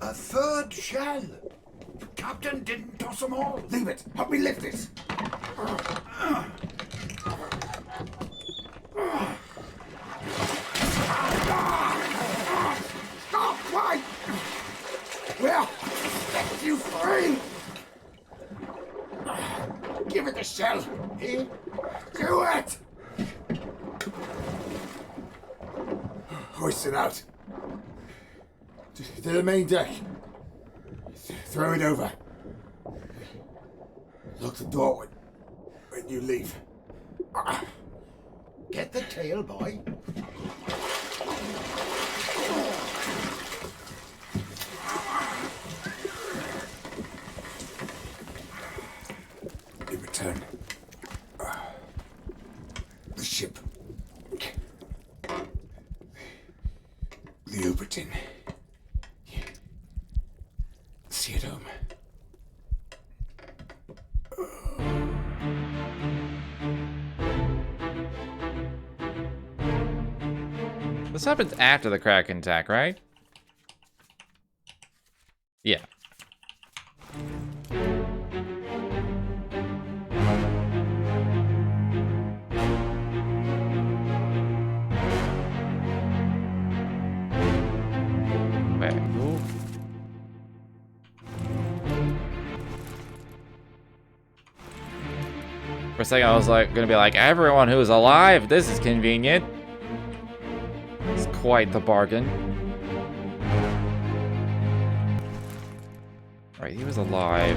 Speaker 10: A third shell. The captain didn't toss them all. Leave it. Help me lift it. Stop! Why? Well, set you free. Give it the shell. Eh? Do it. Hoist it out. To the main deck. Throw it over. Lock the door when you leave. Get the tail, boy. In return, the ship. The Obra Dinn. See it home.
Speaker 1: This happens after the Kraken attack, right? Yeah. Wait, ooh. For a second, I was like, gonna be like, everyone who's alive, this is convenient. It's quite the bargain. Right, he was alive.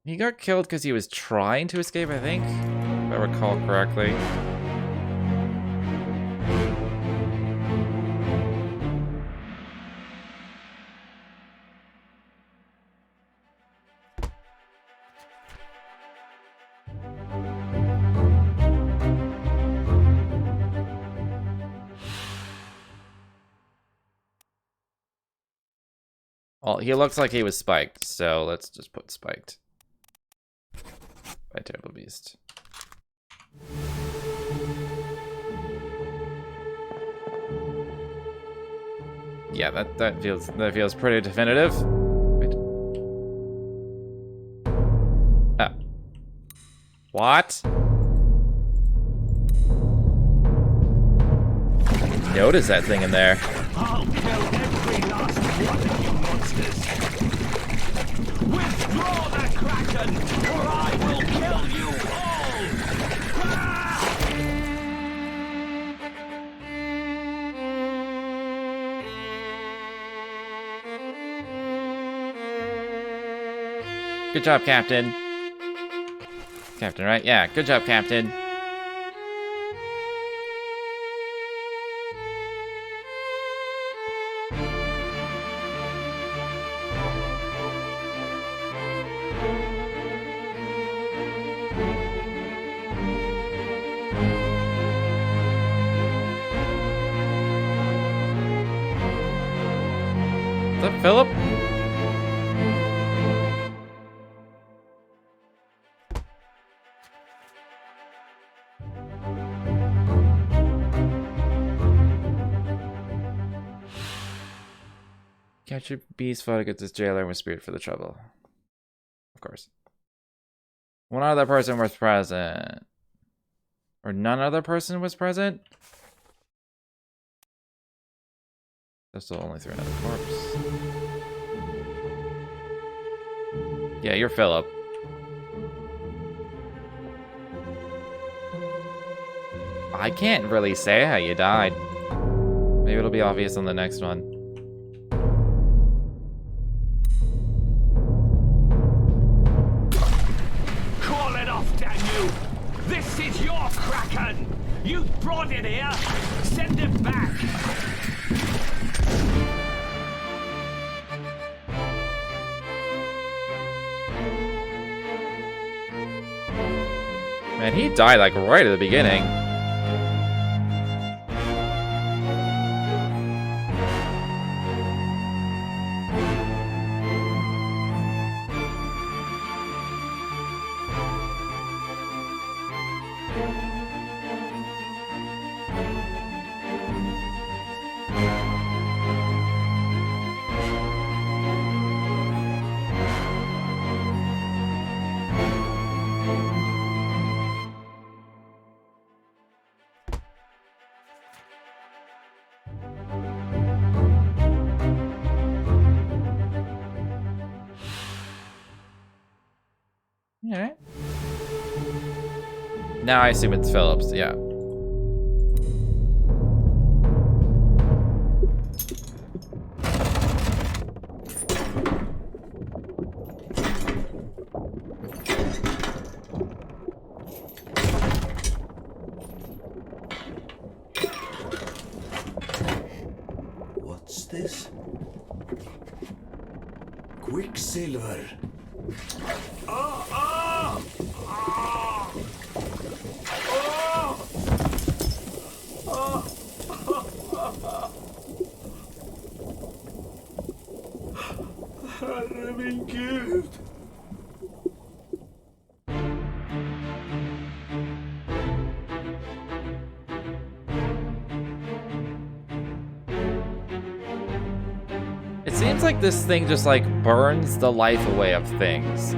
Speaker 1: He got killed because he was trying to escape, I think, if I recall correctly. Well, he looks like he was spiked, so let's just put spiked. By Terrible Beast. Yeah, that feels pretty definitive. Wait. Oh. What? Notice that thing in there.
Speaker 2: I'll kill every last one of you monsters. Withdraw the Kraken, or I will kill you all!
Speaker 1: Good job, Captain. Captain, right? Yeah, good job, Captain. Is that Philip? Capture Beast fought against this jailer and was speared for the trouble. Of course. One other person was present. Or none other person was present? There's still only 3 another corpse. Yeah, you're Philip. I can't really say how you died. Maybe it'll be obvious on the next one.
Speaker 2: Call it off, damn you! This is your Kraken! You brought it here! Send it back!
Speaker 1: Man, he died like right at the beginning. Alright. Now I assume it's Phillips, yeah.
Speaker 10: What's this? Quicksilver. Herre min Gud!
Speaker 1: It seems like this thing just like burns the life away of things.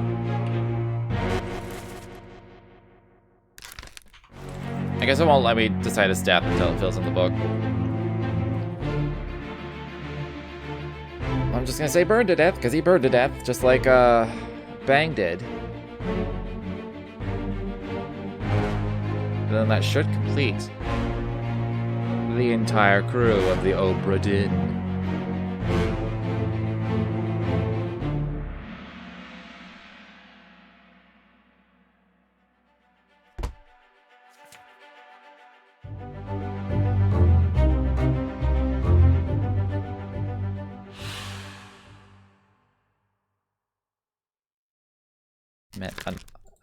Speaker 1: I guess it won't let me decide his death until it fills in the book. I'm just gonna say burned to death, because he burned to death, just like Bang did. And then that should complete the entire crew of the Obra Dinn. Met an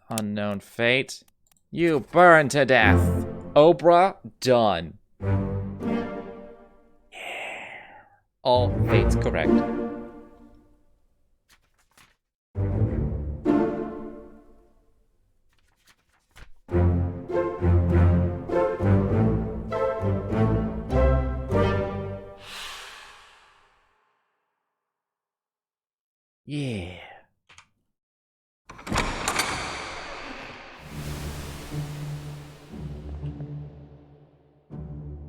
Speaker 1: unknown fate. You burn to death. Obra, done. Yeah. All fates correct. Yeah.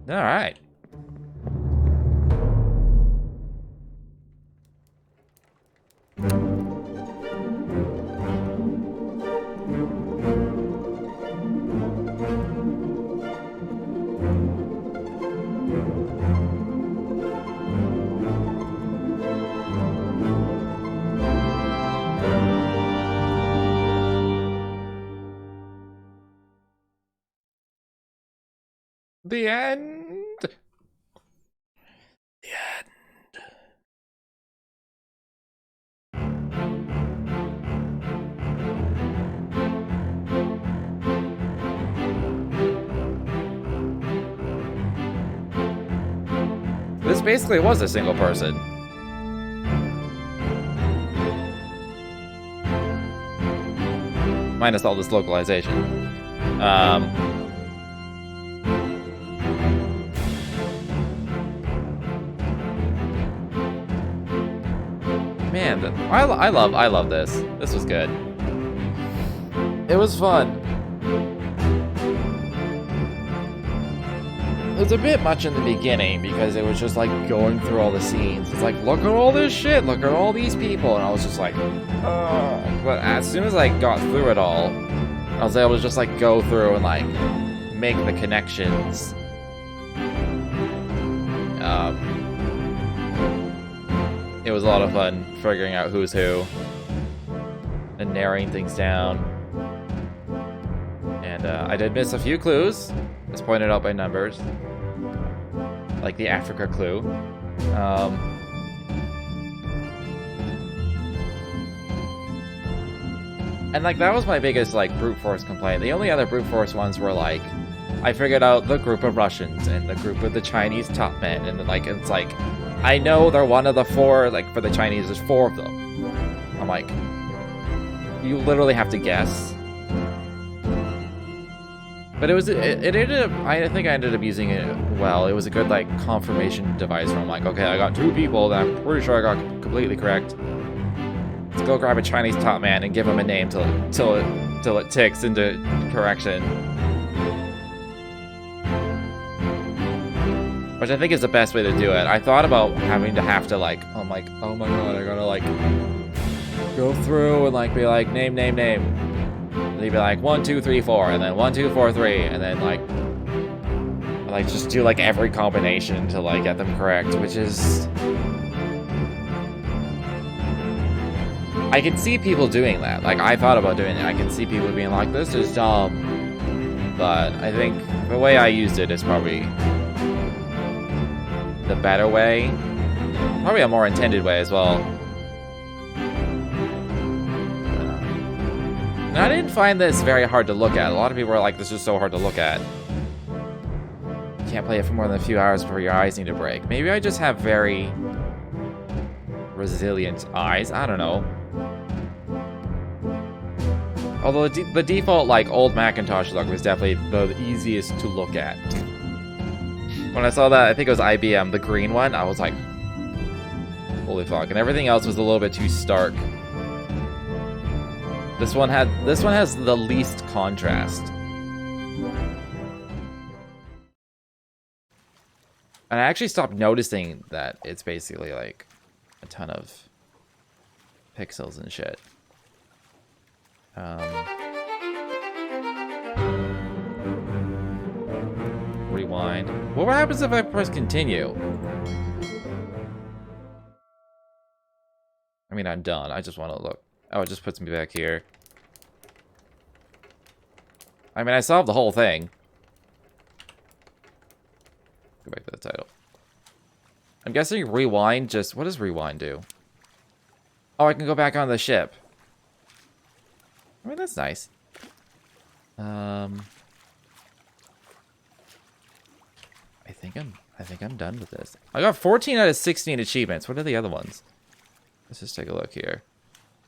Speaker 1: All right. The end. The end. This basically was a single person. Minus all this localization. Man, I love this. This was good. It was fun. it was a bit much in the beginning because it was just like going through all the scenes. It's like, look at all this shit, look at all these people, and I was just like, but as soon as I got through it all, I was able to just like go through and like make the connections. It was a lot of fun figuring out who's who and narrowing things down. And I did miss a few clues, as pointed out by numbers, like the Africa clue. And like that was my biggest like brute force complaint. The only other brute force ones were like, I figured out the group of Russians and the group of the Chinese top men, and then like it's like, I know they're one of the four. Like for the Chinese, there's 4 of them. I'm like, you literally have to guess. But it ended up, I think I ended up using it well. It was a good like confirmation device where I'm like, okay, I got 2 people that I'm pretty sure I got completely correct. Let's go grab a Chinese top man and give him a name till it ticks into correction. Which I think is the best way to do it. I thought about having to like, I'm like, oh my god, I gotta like go through and like be like, name. And they'd be like 1, 2, 3, 4, and then 1, 2, 4, 3, and then like just do like every combination to like get them correct, which is, I can see people doing that. Like I thought about doing it. I can see people being like, this is dumb. But I think the way I used it is probably the better way. Probably a more intended way as well. And I didn't find this very hard to look at. A lot of people are like, this is so hard to look at. You can't play it for more than a few hours before your eyes need to break. Maybe I just have very resilient eyes. I don't know. Although the default like old Macintosh look was definitely the easiest to look at. When I saw that, I think it was IBM, the green one, I was like, holy fuck. And everything else was a little bit too stark. This one has the least contrast. And I actually stopped noticing that it's basically like a ton of pixels and shit. Rewind. What happens if I press continue? I mean, I'm done. I just want to look. Oh, it just puts me back here. I mean, I solved the whole thing. Go back to the title. I'm guessing rewind just... What does rewind do? Oh, I can go back on the ship. I mean, that's nice. I think I'm done with this. I got 14 out of 16 achievements. What are the other ones? Let's just take a look here.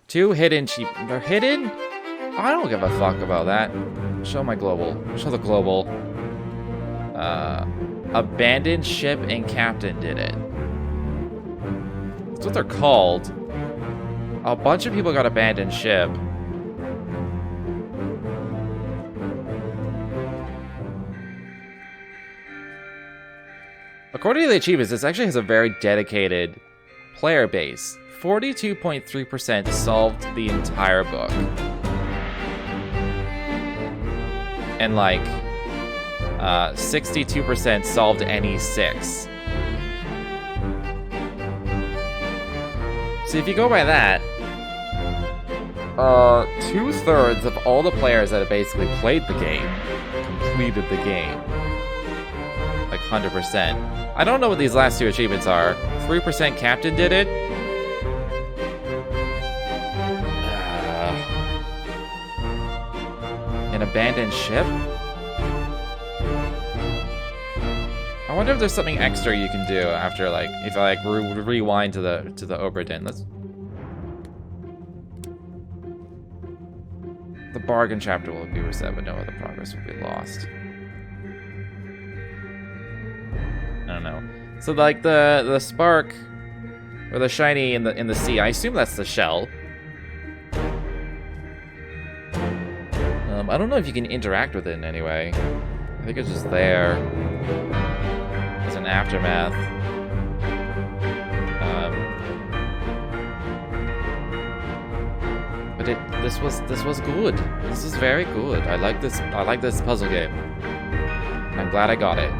Speaker 1: 2 hidden They're hidden? I don't give a fuck about that. Show my global. Show the global. Abandoned ship and captain did it. That's what they're called. A bunch of people got abandoned ship. According to the achievements, this actually has a very dedicated player base. 42.3% solved the entire book. And like 62% solved any 6. So if you go by that, 2/3 of all the players that have basically played the game completed the game. Like 100%. I don't know what these last 2 achievements are. 3% captain did it. An abandoned ship? I wonder if there's something extra you can do after, like, if I like rewind to the Obra Dinn. The bargain chapter will be reset, but no other progress will be lost. I don't know. So like the spark or the shiny in the sea, I assume that's the shell. I don't know if you can interact with it in any way. think it's just there as an aftermath. But this was good. This is very good. I like this puzzle game. I'm glad I got it.